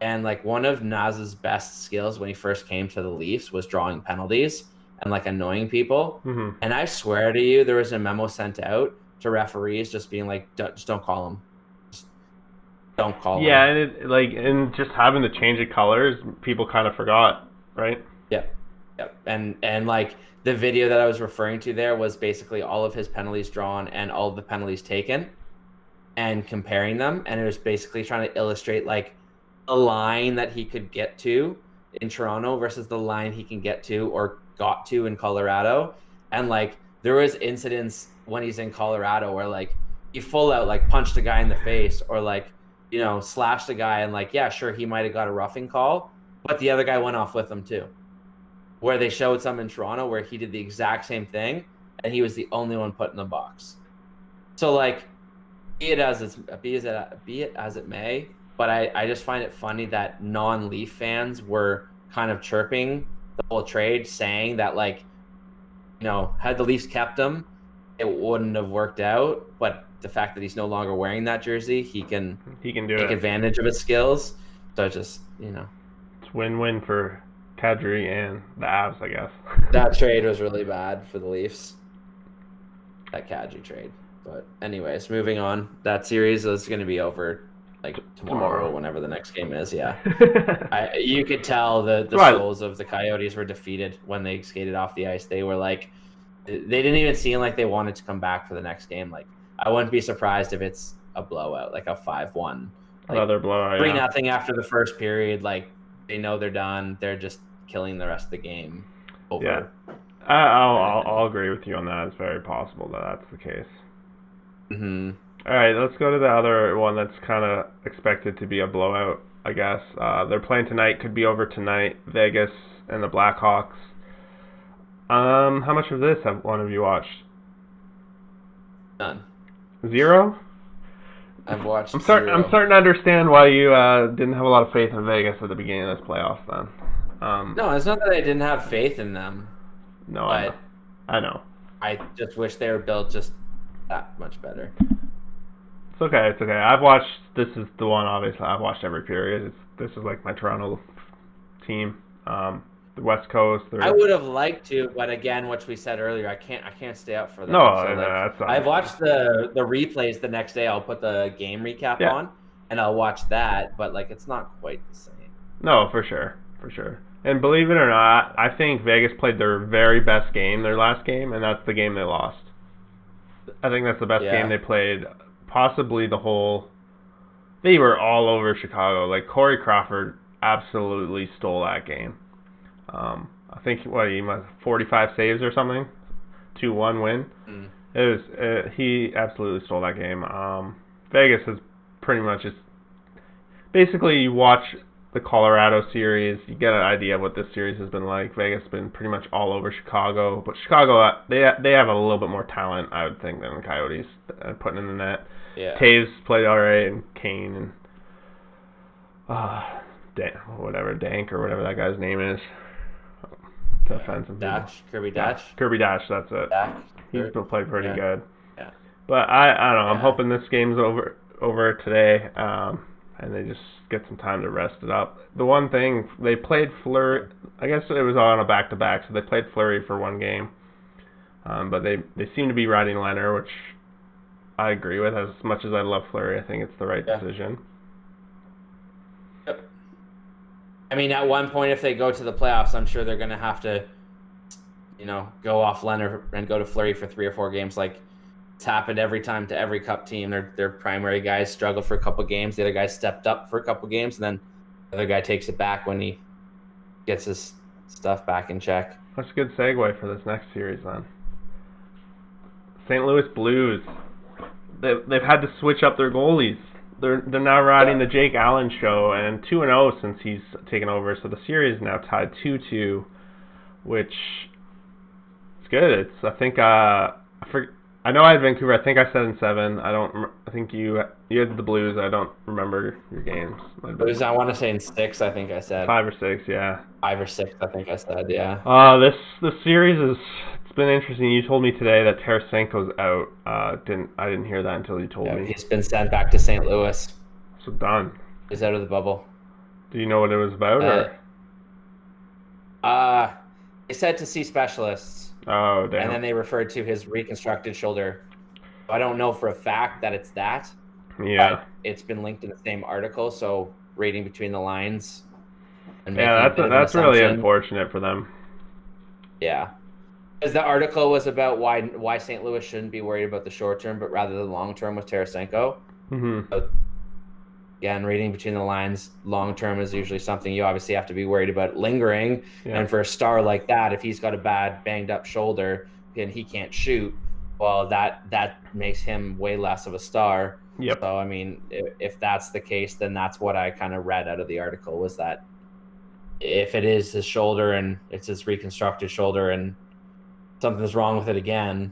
Speaker 2: And like one of Naz's best skills when he first came to the Leafs was drawing penalties and like annoying people.
Speaker 1: Mm-hmm.
Speaker 2: And I swear to you, there was a memo sent out to referees just being like, just don't call him. Just don't call him.
Speaker 1: Yeah, and just having the change of colors, people kind of forgot, right?
Speaker 2: Yep. And like the video that I was referring to there was basically all of his penalties drawn and all of the penalties taken and comparing them. And it was basically trying to illustrate like a line that he could get to in Toronto versus the line he can get to or got to in Colorado. And like there was incidents when he's in Colorado where like he full out like punched a guy in the face or like, slashed a guy and like, yeah, sure, he might have got a roughing call, but the other guy went off with him too. Where they showed some in Toronto where he did the exact same thing and he was the only one put in the box. So like, be it as it may, but I just find it funny that non-Leaf fans were kind of chirping the whole trade, saying that like, had the Leafs kept him, it wouldn't have worked out. But the fact that he's no longer wearing that jersey, he can
Speaker 1: take
Speaker 2: advantage of his skills. So just
Speaker 1: it's win-win for Kadri and the Avs, I guess.
Speaker 2: That trade was really bad for the Leafs. That Kadri trade. But anyways, moving on. That series is going to be over like tomorrow, whenever the next game is. Yeah, you could tell the souls of the Coyotes were defeated when they skated off the ice. They were like, they didn't even seem like they wanted to come back for the next game. Like, I wouldn't be surprised if it's a blowout, like a 5-1. Like,
Speaker 1: another blowout.
Speaker 2: 3-0 after the first period. Like, they know they're done. They're just killing the rest of the game. Over.
Speaker 1: Yeah, I'll agree with you on that. It's very possible that that's the case.
Speaker 2: Mm-hmm.
Speaker 1: All right, let's go to the other one that's kind of expected to be a blowout, I guess. They're playing tonight, could be over tonight, Vegas and the Blackhawks. How much of this have one of you watched?
Speaker 2: None.
Speaker 1: 0?
Speaker 2: I've watched
Speaker 1: I'm starting to understand why you didn't have a lot of faith in Vegas at the beginning of this playoffs then.
Speaker 2: No, it's not that I didn't have faith in them.
Speaker 1: No, I know.
Speaker 2: I just wish they were built just that much better.
Speaker 1: It's okay. I've watched, this is the one, obviously, I've watched every period. This is like my Toronto team. The West Coast.
Speaker 2: I would have liked to, but again, which we said earlier, I can't stay up for that.
Speaker 1: No, so
Speaker 2: I've watched the replays the next day. I'll put the game recap on, and I'll watch that. But like, it's not quite the same.
Speaker 1: No, for sure. And believe it or not, I think Vegas played their very best game, their last game, and that's the game they lost. I think that's the best game they played, possibly the whole. They were all over Chicago. Like, Corey Crawford absolutely stole that game. I think he must 45 saves or something, 2-1 win. It was he absolutely stole that game. Vegas has pretty much just basically you watch the Colorado series, you get an idea of what this series has been like. Vegas has been pretty much all over Chicago, but Chicago, they have a little bit more talent, I would think, than the Coyotes putting in the net.
Speaker 2: Yeah.
Speaker 1: Taves played alright, and Kane and Dank or whatever that guy's name is.
Speaker 2: Kirby Dash.
Speaker 1: Kirby Dash, that's it.
Speaker 2: Dash.
Speaker 1: He's been played pretty good.
Speaker 2: Yeah.
Speaker 1: But I don't know. I'm hoping this game's over today, and they just get some time to rest it up. The one thing, they played Fleury. I guess it was on a back-to-back, so they played Fleury for one game. But they seem to be riding Leonard, which I agree with. As much as I love Fleury, I think it's the right decision.
Speaker 2: Yep. I mean, at one point, if they go to the playoffs, I'm sure they're going to have to, go off Leonard and go to Fleury for 3 or 4 games. Like, it's happened every time to every Cup team. Their primary guys struggle for a couple games. The other guy stepped up for a couple games, and then the other guy takes it back when he gets his stuff back in check.
Speaker 1: That's a good segue for this next series, then. St. Louis Blues. They've had to switch up their goalies. They're now riding the Jake Allen show, and 2-0 since he's taken over. So the series is now tied 2-2, which is good. I know I had Vancouver. I think I said in 7. I think you had the Blues. I don't remember your games.
Speaker 2: Blues. I want to say in 6. I think I said
Speaker 1: 5 or 6. Yeah.
Speaker 2: 5 or 6. I think I said. Yeah.
Speaker 1: This series it's been interesting. You told me today that Tarasenko's out. I didn't hear that until you told me.
Speaker 2: He's been sent back to St. Louis.
Speaker 1: So done.
Speaker 2: He's out of the bubble.
Speaker 1: Do you know what it was about, or?
Speaker 2: They said to see specialists.
Speaker 1: Oh, damn.
Speaker 2: And then they referred to his reconstructed shoulder. I don't know for a fact that it's that.
Speaker 1: Yeah.
Speaker 2: But it's been linked in the same article, so reading between the lines. And
Speaker 1: that's really unfortunate for them.
Speaker 2: Yeah. Because the article was about why St. Louis shouldn't be worried about the short term, but rather the long term with Tarasenko.
Speaker 1: Mm-hmm.
Speaker 2: So, again, reading between the lines, long term is usually something you obviously have to be worried about lingering. Yeah. And for a star like that, if he's got a bad banged up shoulder and he can't shoot, well, that makes him way less of a star.
Speaker 1: Yep.
Speaker 2: So I mean, if that's the case, then that's what I kind of read out of the article, was that if it is his shoulder and it's his reconstructed shoulder and something's wrong with it again,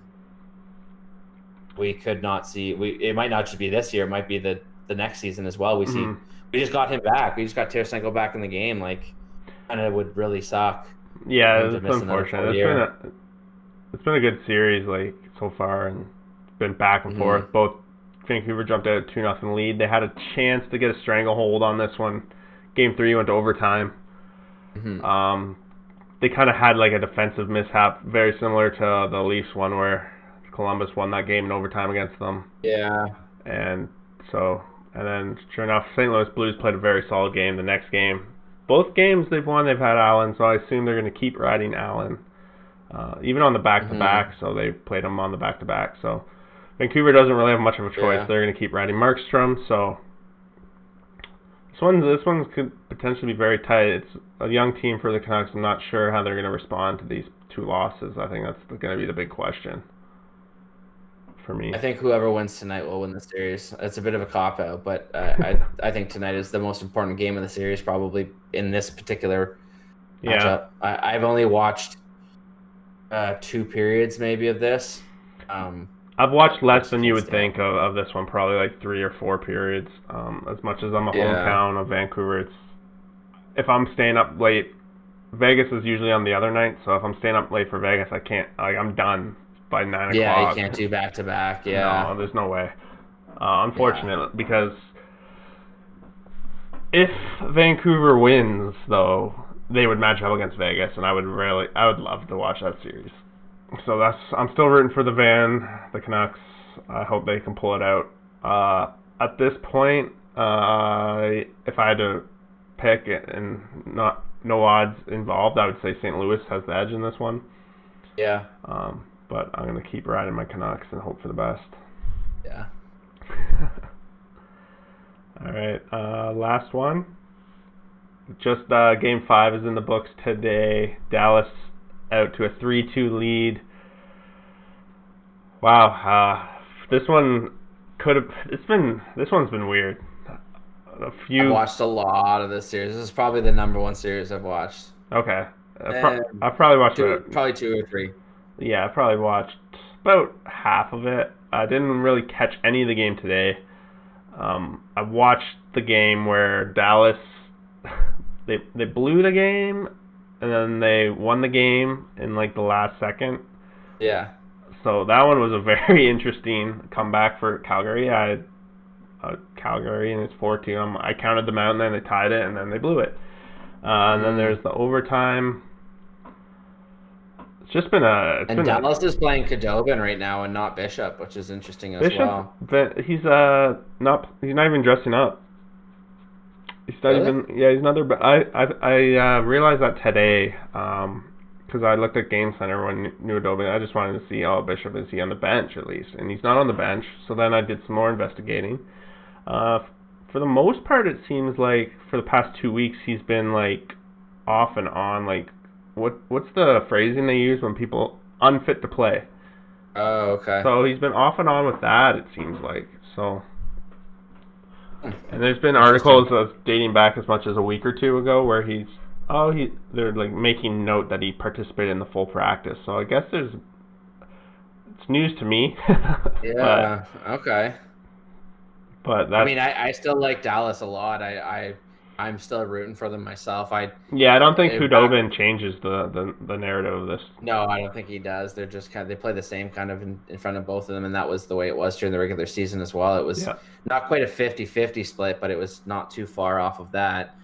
Speaker 2: we could not see. It might not just be this year; it might be the next season as well. We just got him back. We just got Tarasenko back in the game. Like, and it would really suck.
Speaker 1: Yeah, it's unfortunate. It's been a good series like so far, and it's been back and forth. Both Vancouver jumped out a 2-0 lead. They had a chance to get a stranglehold on this one. Game 3 went to overtime. They kind of had like a defensive mishap, very similar to the Leafs one where Columbus won that game in overtime against them.
Speaker 2: Yeah.
Speaker 1: And then sure enough, St. Louis Blues played a very solid game the next game. Both games they've won, they've had Allen, so I assume they're going to keep riding Allen. Even on the back-to-back, so they played him on the back-to-back. So Vancouver doesn't really have much of a choice. Yeah. They're going to keep riding Markstrom, so this one could potentially be very tight. It's a young team for the Canucks. I'm not sure how they're going to respond to these 2 losses. I think that's going to be the big question for me.
Speaker 2: I think whoever wins tonight will win the series. It's a bit of a cop-out, but I think tonight is the most important game of the series, probably in this particular matchup. I've only watched 2 periods maybe of this.
Speaker 1: I've watched less than you would think of this one, probably like 3 or 4 periods. As much as I'm a hometown of Vancouver, if I'm staying up late, Vegas is usually on the other night, so if I'm staying up late for Vegas, I can't, I'm done by 9 o'clock.
Speaker 2: Yeah, you can't do back-to-back,
Speaker 1: No, there's no way. Unfortunate, because if Vancouver wins, though, they would match up against Vegas, and I would love to watch that series. So I'm still rooting for the Canucks. I hope they can pull it out. At this point, if I had to pick and no odds involved, I would say St. Louis has the edge in this one.
Speaker 2: Yeah.
Speaker 1: But I'm gonna keep riding my Canucks and hope for the best.
Speaker 2: Yeah.
Speaker 1: All right. Last one. Just Game 5 is in the books today. Dallas out to a 3-2 lead. Wow, this one's been weird. a
Speaker 2: I've
Speaker 1: few.
Speaker 2: watched a lot of this series. This is probably the number one series I've watched.
Speaker 1: Okay.
Speaker 2: And
Speaker 1: I've probably watched
Speaker 2: probably 2 or 3.
Speaker 1: Yeah, I probably watched about half of it. I didn't really catch any of the game today. I watched the game where Dallas they blew the game and then they won the game in like the last second.
Speaker 2: Yeah.
Speaker 1: So that one was a very interesting comeback for Calgary. I had Calgary and it's 4-2. I counted them out and then they tied it and then they blew it. And then there's the overtime. It's just been a.
Speaker 2: And Dallas is playing Khudobin right now and not Bishop, which is interesting as well.
Speaker 1: But he's not even dressing up. He's not
Speaker 2: Really?
Speaker 1: even. Yeah, he's another. But I realized that today because I looked at Game Center when New Adobe. I just wanted to see, Bishop, is he on the bench at least? And he's not on the bench. So then I did some more investigating. For the most part, it seems like for the past 2 weeks he's been like off and on. Like what's the phrasing they use when people unfit to play?
Speaker 2: Oh, okay.
Speaker 1: So he's been off and on with that, it seems like. So, and there's been articles of dating back as much as a week or two ago where they're like making note that he participated in the full practice. So I guess it's news to me.
Speaker 2: Yeah. Okay.
Speaker 1: But
Speaker 2: I mean, I still like Dallas a lot. I'm still rooting for them myself.
Speaker 1: I don't think Khudobin changes the narrative of this.
Speaker 2: No, I don't think he does. They're just they play the same kind of in front of both of them, and that was the way it was during the regular season as well. It was not quite a 50-50 split, but it was not too far off of that.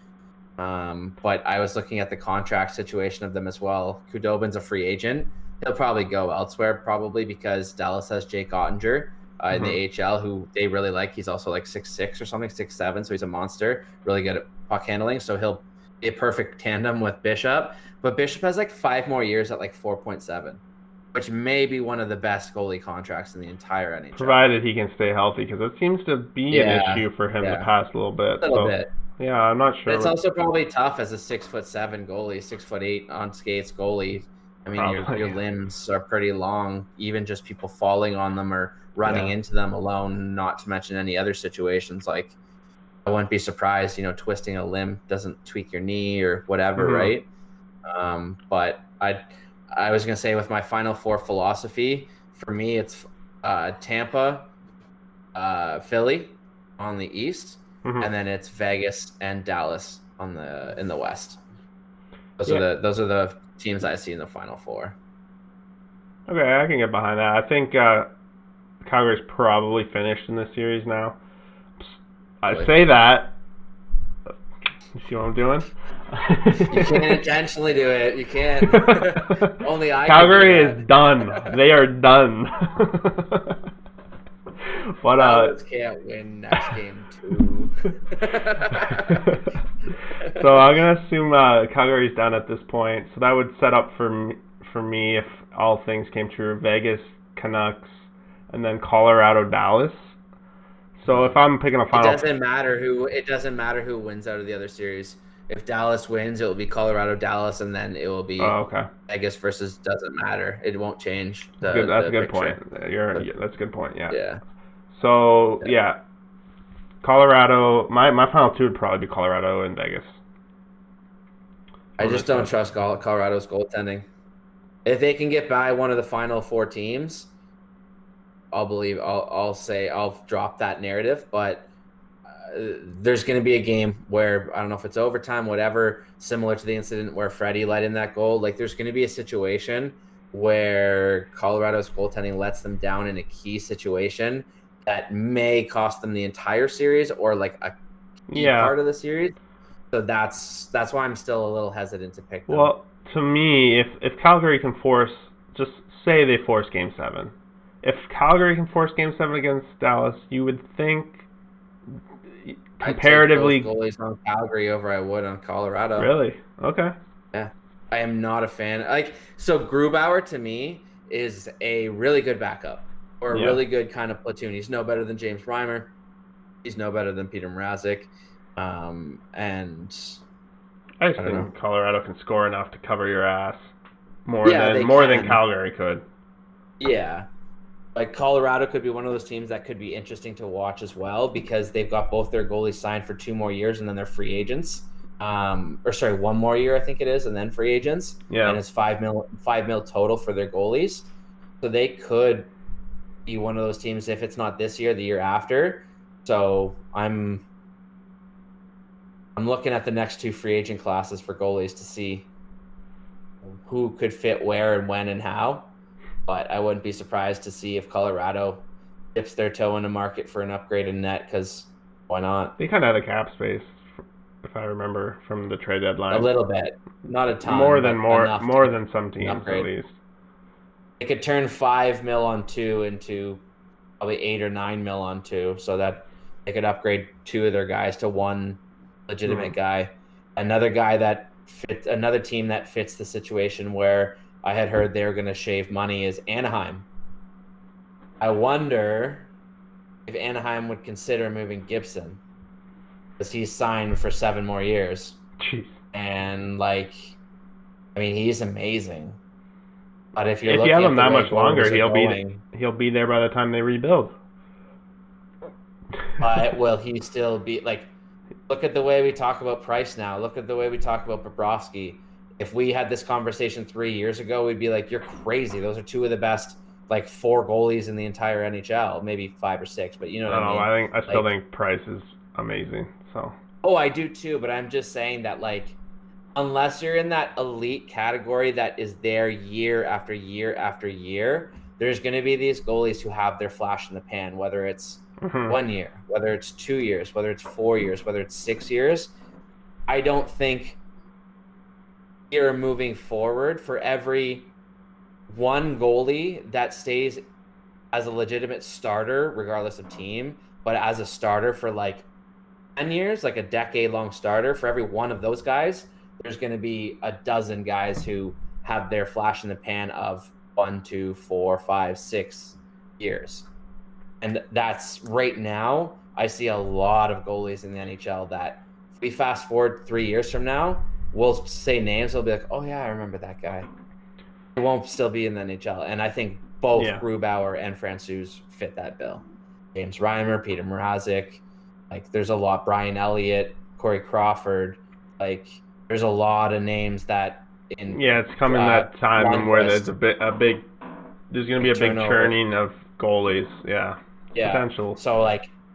Speaker 2: But I was looking at the contract situation of them as well. Khudobin's a free agent. He'll probably go elsewhere, probably because Dallas has Jake Ottinger in the AHL, who they really like. He's also like 6'6" or something, 6'7", so he's a monster, really good at puck handling. So he'll be a perfect tandem with Bishop. But Bishop has like 5 more years at like 4.7, which may be one of the best goalie contracts in the entire NHL.
Speaker 1: Provided he can stay healthy, because it seems to be an issue for him the past little bit. Yeah, I'm not sure.
Speaker 2: But it's also probably tough as a 6'7" goalie, 6'8" on skates goalie. I mean, your limbs are pretty long. Even just people falling on them or running into them alone, not to mention any other situations. Like, I wouldn't be surprised, twisting a limb doesn't tweak your knee or whatever, right? But I was gonna say, with my Final Four philosophy, for me it's Tampa, Philly on the East, and then it's Vegas and Dallas in the West. Those are the teams I see in the Final Four.
Speaker 1: Okay, I can get behind that. I think Calgary's probably finished in this series now. I say that. You see what I'm doing?
Speaker 2: You can't intentionally do it. You can't. Only I.
Speaker 1: Calgary is done. They are done. But
Speaker 2: Dallas can't win next game too.
Speaker 1: So I'm gonna assume Calgary's done at this point. So that would set up for me, if all things came true, Vegas, Canucks, and then Colorado, Dallas. So if I'm picking a final,
Speaker 2: it doesn't matter who wins out of the other series. If Dallas wins, it will be Colorado, Dallas, and then it will be Vegas versus. Doesn't matter. It won't change.
Speaker 1: That's a good point. That's a good point. Yeah.
Speaker 2: Yeah.
Speaker 1: So Colorado. My final two would probably be Colorado and Vegas.
Speaker 2: I just don't trust Colorado's goaltending. If they can get by one of the final 4 teams, I'll drop that narrative. But there's going to be a game where, I don't know if it's overtime, whatever, similar to the incident where Freddie let in that goal. Like, there's going to be a situation where Colorado's goaltending lets them down in a key situation that may cost them the entire series or like a key part of the series. So that's why I'm still a little hesitant to pick them.
Speaker 1: Well, to me, if Calgary can force, just say they force Game 7. If Calgary can force Game 7 against Dallas, you would think comparatively.
Speaker 2: I'd take both goalies on Calgary over I would on Colorado.
Speaker 1: Really? Okay.
Speaker 2: Yeah. I am not a fan. So Grubauer to me is a really good backup or a really good kind of platoon. He's no better than James Reimer. He's no better than Peter Mrazek. And
Speaker 1: I just think Colorado can score enough to cover your ass more than Calgary could.
Speaker 2: Yeah. Like Colorado could be one of those teams that could be interesting to watch as well because they've got both their goalies signed for 2 more years and then they're free agents. Or sorry, 1 more year I think it is, and then free agents.
Speaker 1: Yeah.
Speaker 2: And it's 5 mil total for their goalies. So they could be one of those teams if it's not this year, the year after. So I'm looking at the next 2 free agent classes for goalies to see who could fit where and when and how. But I wouldn't be surprised to see if Colorado dips their toe in the market for an upgraded net because why not?
Speaker 1: They kind of had a cap space, if I remember, from the trade
Speaker 2: A
Speaker 1: deadline.
Speaker 2: little bit, not a ton, but enough
Speaker 1: More
Speaker 2: to
Speaker 1: than some teams at
Speaker 2: upgrade.
Speaker 1: least.
Speaker 2: They could turn 5 mil on 2 into probably 8 or 9 mil on 2, so that they could upgrade 2 of their guys to one legitimate guy. Another guy that fits, another team that fits the situation where I had heard they were going to shave money is Anaheim. I wonder if Anaheim would consider moving Gibson because he's signed for 7 more years.
Speaker 1: Jeez.
Speaker 2: And he's amazing. But if
Speaker 1: If you have him that much longer, he'll be there by the time they rebuild.
Speaker 2: But will he still be look at the way we talk about Price now. Look at the way we talk about Bobrovsky. If we had this conversation 3 years ago, we'd be like, you're crazy. Those are 2 of the best 4 goalies in the entire NHL, maybe 5 or 6, but you know what I mean?
Speaker 1: I still think Price is amazing. So.
Speaker 2: Oh, I do too, but I'm just saying that unless you're in that elite category that is there year after year after year, there's going to be these goalies who have their flash in the pan, whether it's 1 year, whether it's 2 years, whether it's 4 years, whether it's 6 years. I don't think you're moving forward for every one goalie that stays as a legitimate starter, regardless of team, but as a starter for 10 years, a decade-long starter. For every one of those guys, there's going to be a dozen guys who have their flash in the pan of 1, 2, 4, 5, 6 years. And that's right now, I see a lot of goalies in the NHL that if we fast forward 3 years from now, we'll say names. They'll be like, oh, yeah, I remember that guy. It won't still be in the NHL. And I think both Grubauer and Francouz fit that bill. James Reimer, Peter Mrazek, there's a lot. Brian Elliott, Corey Crawford. There's a lot of names that
Speaker 1: it's coming that time where there's there's going to be a big churning of goalies. Yeah. Potential.
Speaker 2: So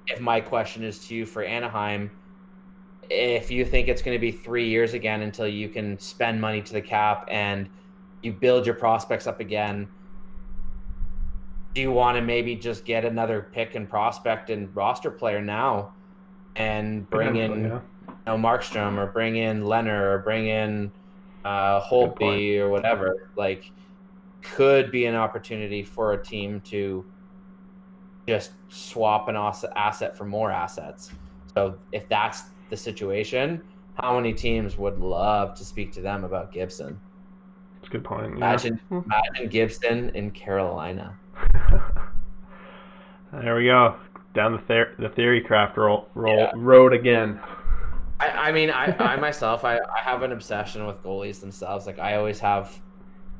Speaker 2: if my question is to you for Anaheim, if you think it's going to be 3 years again until you can spend money to the cap and you build your prospects up again, do you want to maybe just get another pick and prospect and roster player now and bring in Markstrom or bring in Leonard or bring in Holtby or whatever? Could be an opportunity for a team to just swap an asset for more assets. So if that's the situation, how many teams would love to speak to them about Gibson?
Speaker 1: That's a good point.
Speaker 2: Imagine Gibson in Carolina.
Speaker 1: There we go. Down the theory craft road again.
Speaker 2: I myself, I have an obsession with goalies themselves. I always have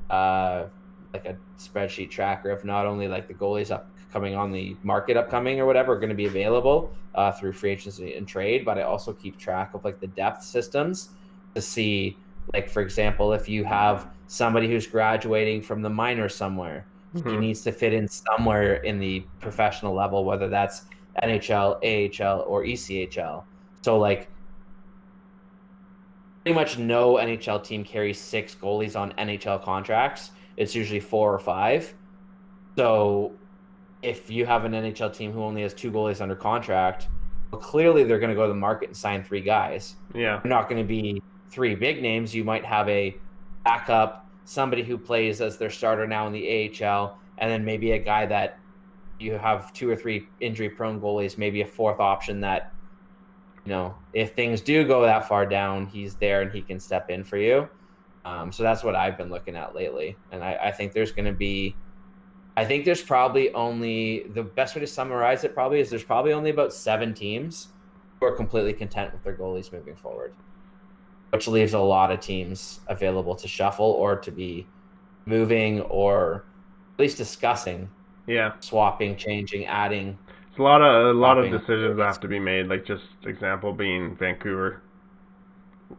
Speaker 2: a spreadsheet tracker of not only the goalies coming on the market upcoming or whatever are going to be available through free agency and trade, but I also keep track of the depth systems to see, for example, if you have somebody who's graduating from the minors somewhere, he needs to fit in somewhere in the professional level, whether that's NHL, AHL, or ECHL. So pretty much no NHL team carries 6 goalies on NHL contracts. It's usually 4 or 5. So if you have an NHL team who only has 2 goalies under contract, well, clearly they're going to go to the market and sign 3 guys.
Speaker 1: Yeah.
Speaker 2: They're not going to be 3 big names. You might have a backup, somebody who plays as their starter now in the AHL, and then maybe a guy that you have 2 or 3 injury-prone goalies, maybe a 4th option that, if things do go that far down, he's there and he can step in for you. So that's what I've been looking at lately. And I think there's probably only, the best way to summarize it probably is there's probably only about 7 teams who are completely content with their goalies moving forward, which leaves a lot of teams available to shuffle or to be moving or at least discussing
Speaker 1: Yeah.
Speaker 2: swapping, changing, adding,
Speaker 1: It's a lot of
Speaker 2: dropping.
Speaker 1: decisions that have to be made. Like just example being Vancouver.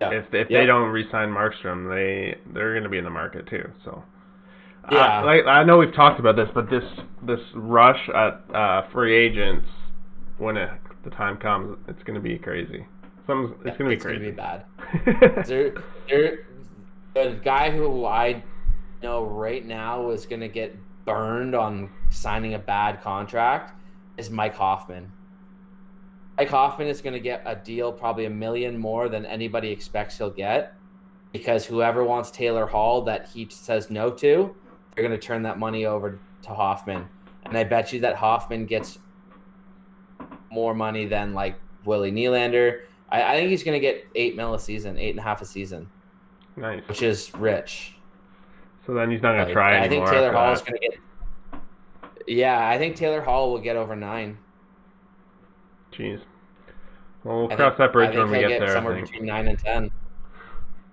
Speaker 2: Yeah.
Speaker 1: If they
Speaker 2: Yep.
Speaker 1: don't re-sign Markstrom, they're going to be in the market too. So
Speaker 2: Yeah.
Speaker 1: I know we've talked about this, but this rush at free agents when the time comes, it's going to be crazy. It's
Speaker 2: Yeah.
Speaker 1: going to be
Speaker 2: It's gonna be
Speaker 1: crazy.
Speaker 2: bad. There, the guy who I know right now is gonna get burned on signing a bad contract is Mike Hoffman. Mike Hoffman is going to get a deal probably $1 million more than anybody expects he'll get because whoever wants Taylor Hall that he says no to, they're going to turn that money over to Hoffman. And I bet you that Hoffman gets more money than like Willie Nylander. I think he's going to get 8 mil a season, 8.5 a season,
Speaker 1: Nice.
Speaker 2: which is rich.
Speaker 1: So then he's not going to
Speaker 2: Like
Speaker 1: try
Speaker 2: I think
Speaker 1: anymore
Speaker 2: Taylor
Speaker 1: after
Speaker 2: Hall is
Speaker 1: that.
Speaker 2: going to get. Yeah, I think Taylor Hall will get over 9.
Speaker 1: Jeez. Well, we'll
Speaker 2: I
Speaker 1: cross
Speaker 2: think
Speaker 1: that
Speaker 2: I
Speaker 1: bridge
Speaker 2: think
Speaker 1: when we
Speaker 2: he'll
Speaker 1: get
Speaker 2: get
Speaker 1: there, I
Speaker 2: somewhere
Speaker 1: think.
Speaker 2: between 9 and 10.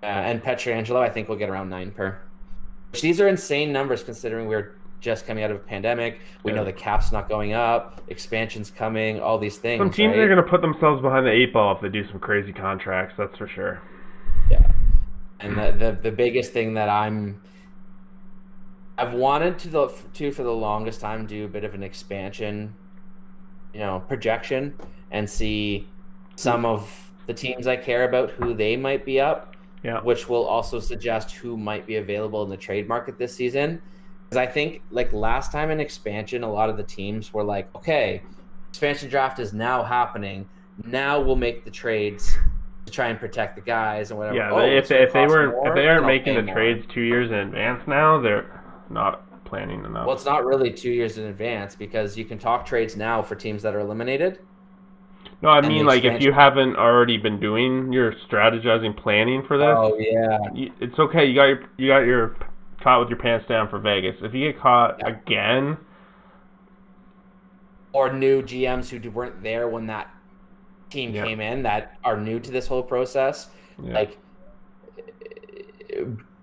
Speaker 2: And Pietrangelo, I think, will get around 9 per. Which these are insane numbers considering we're just coming out of a pandemic. We know
Speaker 1: Yeah.
Speaker 2: the cap's not going up, expansion's coming, all these
Speaker 1: Some
Speaker 2: things,
Speaker 1: teams are
Speaker 2: right?
Speaker 1: going to put themselves behind the eight ball if they do some crazy contracts. That's for sure.
Speaker 2: Yeah. And the biggest thing that I've wanted to for the longest time do a bit of an expansion, projection and see
Speaker 1: Who?
Speaker 2: some of the teams I care about who they might be up,
Speaker 1: Yeah.
Speaker 2: which will also suggest who might be available in the trade market this season. Because I think like last time in expansion, a lot of the teams were like, okay, expansion draft is now happening. Now we'll make the trades to try and protect the guys and whatever.
Speaker 1: Yeah.
Speaker 2: Oh,
Speaker 1: If
Speaker 2: it's going to cost
Speaker 1: they
Speaker 2: more,
Speaker 1: aren't
Speaker 2: then I'll
Speaker 1: making
Speaker 2: pay
Speaker 1: the
Speaker 2: more.
Speaker 1: trades 2 years in advance now, they're not planning enough.
Speaker 2: Well, it's not really 2 years in advance because you can talk trades now for teams that are eliminated,
Speaker 1: No, I
Speaker 2: and the
Speaker 1: mean like if
Speaker 2: expansion.
Speaker 1: you haven't already been doing your strategizing planning for this,
Speaker 2: Oh yeah,
Speaker 1: it's okay. You got your caught with your pants down for Vegas. If you get caught
Speaker 2: yeah.
Speaker 1: again,
Speaker 2: Or new GMs who weren't there when that team
Speaker 1: yeah,
Speaker 2: came in that are new to this whole process.
Speaker 1: yeah,
Speaker 2: Like,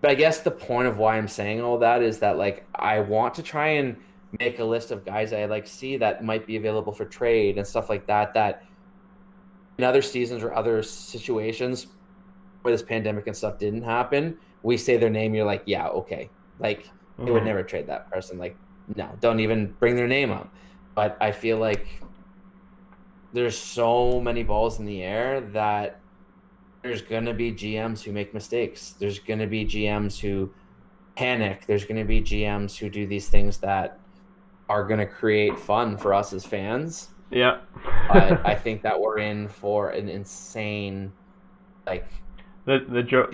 Speaker 2: but I guess the point of why I'm saying all that is that like I want to try and make a list of guys I like see that might be available for trade and stuff like that. That in other seasons or other situations where this pandemic and stuff didn't happen, we say their name, you're like, yeah, okay. Like they would
Speaker 1: hmm
Speaker 2: never trade that person. Like, no, don't even bring their name up. But I feel like there's so many balls in the air that there's going to be GMs who make mistakes. There's going to be GMs who panic. There's going to be GMs who do these things that are going to create fun for us as fans.
Speaker 1: yeah.
Speaker 2: But I think that we're in for an insane, like, in
Speaker 1: The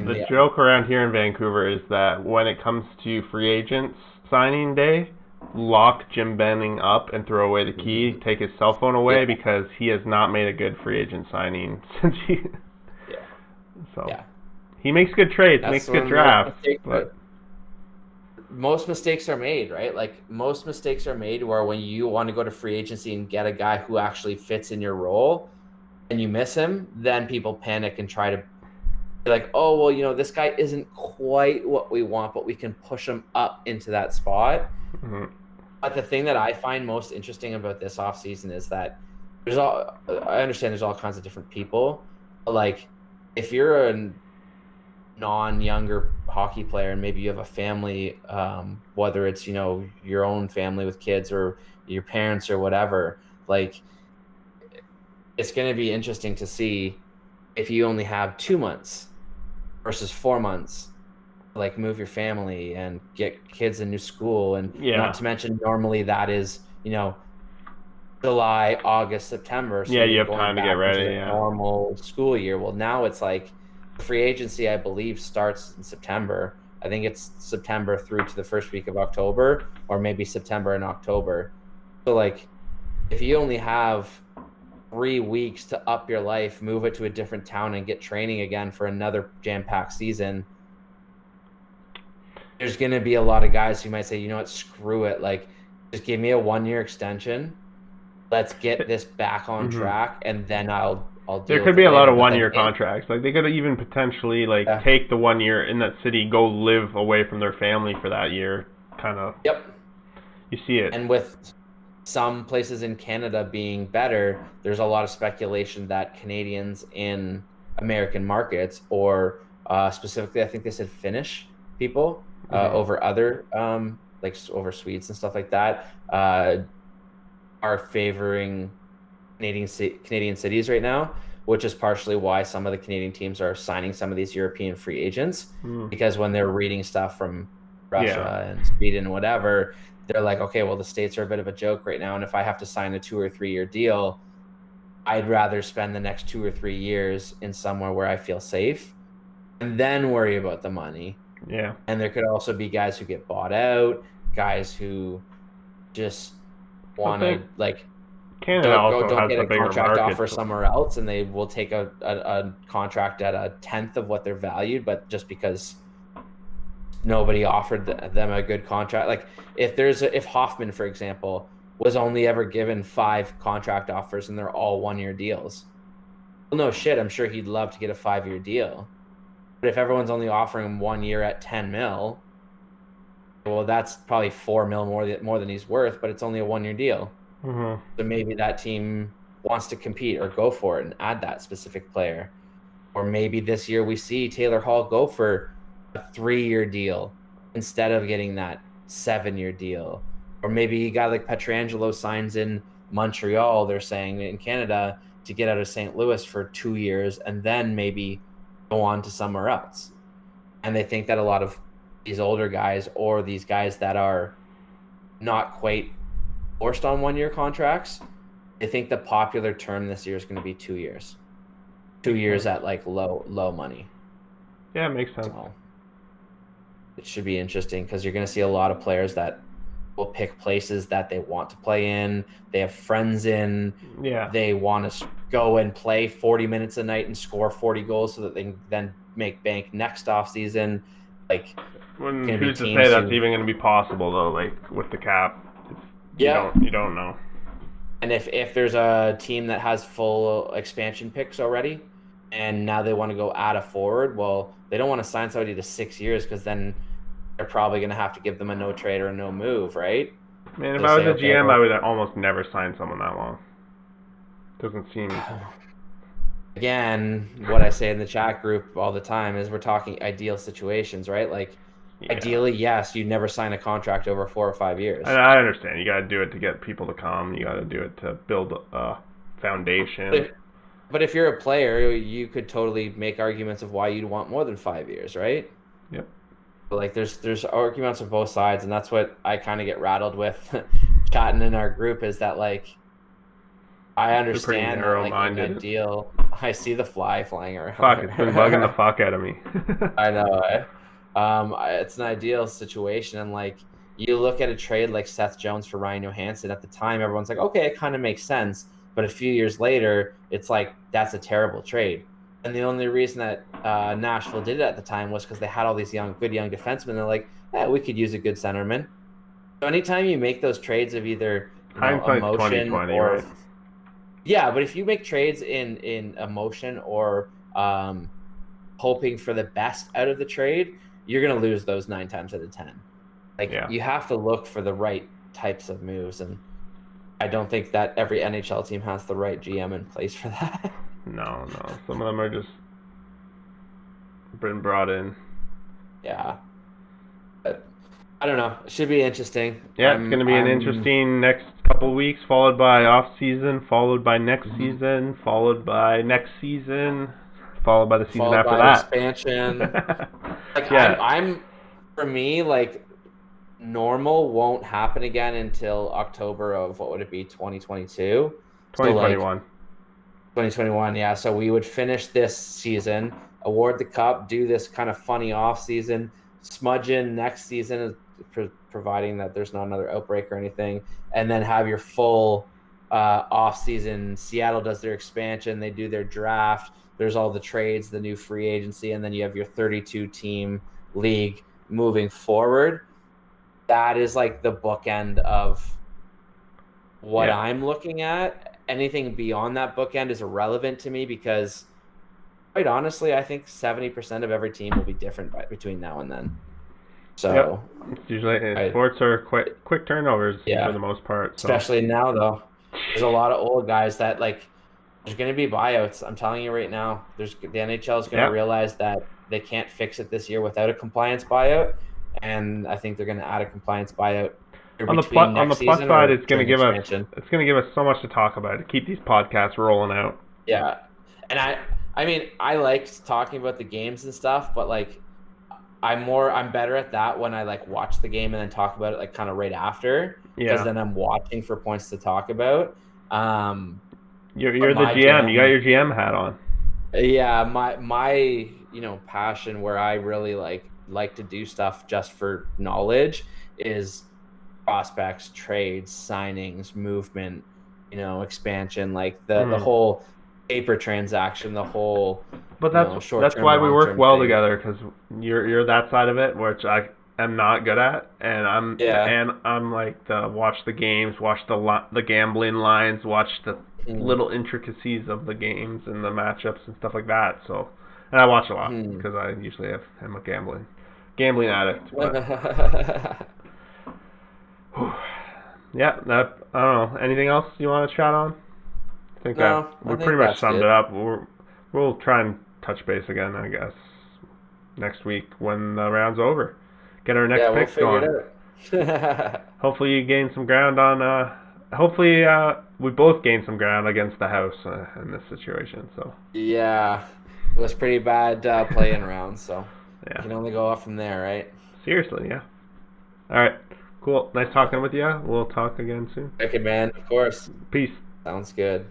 Speaker 2: the
Speaker 1: joke around here in Vancouver is that when it comes to free agents signing day, lock Jim Benning up and throw away the key, take his cell phone
Speaker 2: yeah,
Speaker 1: away because he has not made a good free agent signing since he.
Speaker 2: yeah,
Speaker 1: So
Speaker 2: yeah.
Speaker 1: he makes good trades,
Speaker 2: That's
Speaker 1: makes good
Speaker 2: when
Speaker 1: drafts, but
Speaker 2: most mistakes are made, right? Like most mistakes are made where when you want to go to free agency and get a guy who actually fits in your role and you miss him, then people panic and try to be like, oh, well, this guy isn't quite what we want, but we can push him up into that spot.
Speaker 1: mhm.
Speaker 2: But the thing that I find most interesting about this offseason is that I understand there's all kinds of different people, but like if you're a non-younger hockey player and maybe you have a family, whether it's your own family with kids or your parents or whatever, like it's going to be interesting to see if you only have 2 months versus 4 months to, like move your family and get kids in new school, and not
Speaker 1: Yeah,
Speaker 2: to mention normally that is July, August, September, so
Speaker 1: yeah, you
Speaker 2: you're
Speaker 1: have
Speaker 2: going
Speaker 1: time to get
Speaker 2: back into
Speaker 1: ready.
Speaker 2: the
Speaker 1: Yeah,
Speaker 2: normal school year. Well, now it's like free agency, I believe, starts in September. I think it's September through to the first week of October, or maybe September and October. So, like, if you only have 3 weeks to up your life, move it to a different town, and get training again for another jam-packed season, there's going to be a lot of guys who might say, you know what, screw it. Like, just give me a 1-year extension. Let's get this back on
Speaker 1: hmm
Speaker 2: track, and then I'll
Speaker 1: there
Speaker 2: deal
Speaker 1: could
Speaker 2: with
Speaker 1: be
Speaker 2: it
Speaker 1: a lot
Speaker 2: later.
Speaker 1: of
Speaker 2: But then,
Speaker 1: 1 year contracts. Like they could even potentially like
Speaker 2: yeah,
Speaker 1: take the 1 year in that city, go live away from their family for that year, kind of.
Speaker 2: yep,
Speaker 1: You see it.
Speaker 2: And with some places in Canada being better, there's a lot of speculation that Canadians in American markets, or specifically, I think they said Finnish people, over other like over Swedes and stuff like that, are favoring Canadian cities right now, which is partially why some of the Canadian teams are signing some of these European free agents, because when they're reading stuff from Russia and Sweden and whatever, they're like, okay, well, the States are a bit of a joke right now, and if I have to sign a 2 or 3 year deal, I'd rather spend the next 2 or 3 years in somewhere where I feel safe and then worry about the money.
Speaker 1: Yeah.
Speaker 2: And there could also be guys who get bought out, guys who just want to like
Speaker 1: Canada also
Speaker 2: don't
Speaker 1: has
Speaker 2: get
Speaker 1: the
Speaker 2: a
Speaker 1: bigger
Speaker 2: contract offer
Speaker 1: markets.
Speaker 2: somewhere else, and they will take a contract at a tenth of what they're valued, but just because nobody offered them a good contract. Like if Hoffman, for example, was only ever given 5 contract offers and they're all 1-year deals. Well, no shit, I'm sure he'd love to get a 5-year deal. But if everyone's only offering him 1 year at 10 mil, well, that's probably 4 mil more than he's worth, but it's only a 1-year deal. So maybe that team wants to compete or go for it and add that specific player. Or maybe this year we see Taylor Hall go for a 3-year deal instead of getting that 7-year deal. Or maybe a guy like Pietrangelo signs in Montreal, they're saying in Canada, to get out of St. Louis for 2 years and then maybe go on to somewhere else. And they think that a lot of these older guys, or these guys that are not quite forced on 1-year contracts, I think the popular term this year is going to be 2 years. 2 years at like low money.
Speaker 1: Yeah, it makes sense.
Speaker 2: So it should be interesting because you're going to see a lot of players that will pick places that they want to play in. They have friends in.
Speaker 1: Yeah.
Speaker 2: They want to go and play 40 minutes a night and score 40 goals so that they can then make bank next off season. Like,
Speaker 1: who's to say that's even going to be possible though? Like with the cap, you don't know.
Speaker 2: And if there's a team that has full expansion picks already, and now they want to go add a forward, well, they don't want to sign somebody to 6 years because then they're probably going to have to give them a no trade or a no move, right?
Speaker 1: Man, if I was a GM, I would almost never sign someone that long. Doesn't seem.
Speaker 2: Again, what I say in the chat group all the time is we're talking ideal situations, right? Like, ideally, yes, you never sign a contract over 4 or 5 years.
Speaker 1: I understand. You got to do it to get people to come. You got to do it to build a foundation.
Speaker 2: But if you're a player, you could totally make arguments of why you'd want more than 5 years, right?
Speaker 1: Yep.
Speaker 2: But like, there's arguments on both sides, and that's what I kind of get rattled with chatting in our group, is that like, I understand that, like, in a deal, I see the fly flying around.
Speaker 1: Fuck, it's been bugging the fuck out of me.
Speaker 2: I know. It's an ideal situation, and like, you look at a trade like Seth Jones for Ryan Johansson. At the time, everyone's like, okay, it kind of makes sense. But a few years later, it's like, that's a terrible trade. And the only reason that Nashville did it at the time was because they had all these good young defensemen. They're like, we could use a good centerman. So anytime you make those trades of either emotion or
Speaker 1: right?
Speaker 2: Yeah, but if you make trades in emotion or hoping for the best out of the trade, you're gonna lose those 9 times out of 10. Like, you have to look for the right types of moves, and I don't think that every NHL team has the right GM in place for that.
Speaker 1: No. Some of them are just been brought in.
Speaker 2: Yeah. But I don't know. It should be interesting.
Speaker 1: Yeah, it's going to be an interesting next couple weeks, followed by off season, followed by next season, followed by next season, followed by the season after that.
Speaker 2: Expansion. Like, I'm for me, like, normal won't happen again until October of, what would it be, 2022?
Speaker 1: 2021.
Speaker 2: 2021, yeah. So we would finish this season, award the cup, do this kind of funny off season, smudge in next season, providing that there's not another outbreak or anything, and then have your full off season. Seattle does their expansion, they do their draft, there's all the trades, the new free agency, and then you have your 32 team league moving forward. That is like the bookend of what I'm looking at. Anything beyond that bookend is irrelevant to me because, quite honestly, I think 70% of every team will be different between now and then.
Speaker 1: Yep.
Speaker 2: So
Speaker 1: It's usually
Speaker 2: I
Speaker 1: sports are quick turnovers for
Speaker 2: yeah,
Speaker 1: the most part. So
Speaker 2: especially now though. There's a lot of old guys that like there's going to be buyouts. I'm telling you right now. The NHL is going to
Speaker 1: yeah.
Speaker 2: realize that they can't fix it this year without a compliance buyout, and I think they're going to add a compliance buyout either between
Speaker 1: On the
Speaker 2: next
Speaker 1: plus
Speaker 2: season
Speaker 1: side,
Speaker 2: or during expansion.
Speaker 1: it's gonna give us so much to talk about to keep these podcasts rolling out.
Speaker 2: Yeah, and I mean I liked talking about the games and stuff, but like I'm better at that when I like watch the game and then talk about it like kind of right after because
Speaker 1: Yeah.
Speaker 2: then I'm watching for points to talk about. Um, but
Speaker 1: You're the
Speaker 2: my
Speaker 1: GM. You got
Speaker 2: jam,
Speaker 1: your GM hat on.
Speaker 2: yeah, my passion where I really like to do stuff just for knowledge is prospects, trades, signings, movement, expansion, like the
Speaker 1: Mm.
Speaker 2: whole paper transaction, the whole
Speaker 1: But
Speaker 2: short
Speaker 1: that's
Speaker 2: term,
Speaker 1: why we
Speaker 2: long
Speaker 1: work
Speaker 2: term
Speaker 1: well
Speaker 2: thing.
Speaker 1: together because you're that side of it, which I am not good at, and
Speaker 2: Yeah.
Speaker 1: I'm like the watch the games, watch the gambling lines, watch the
Speaker 2: Hmm.
Speaker 1: little intricacies of the games and the matchups and stuff like that. So, and I watch a lot
Speaker 2: Hmm.
Speaker 1: because I usually am a gambling addict. But yeah, that I don't know. Anything else you want to chat on? I think that
Speaker 2: No,
Speaker 1: we
Speaker 2: I
Speaker 1: pretty
Speaker 2: think
Speaker 1: much
Speaker 2: that's
Speaker 1: summed it
Speaker 2: good.
Speaker 1: up. We'll try and touch base again, I guess, next week when the round's over. Get our
Speaker 2: Yeah,
Speaker 1: next
Speaker 2: we'll
Speaker 1: picks
Speaker 2: figure
Speaker 1: going.
Speaker 2: it out.
Speaker 1: Hopefully you gain some ground on. Hopefully we both gain some ground against the house in this situation. So
Speaker 2: Yeah, it was pretty bad playing around, so you
Speaker 1: yeah,
Speaker 2: can only go up from there, right?
Speaker 1: seriously, yeah. All right, cool. Nice talking with you. We'll talk again soon.
Speaker 2: Okay, man, of course.
Speaker 1: Peace.
Speaker 2: Sounds good.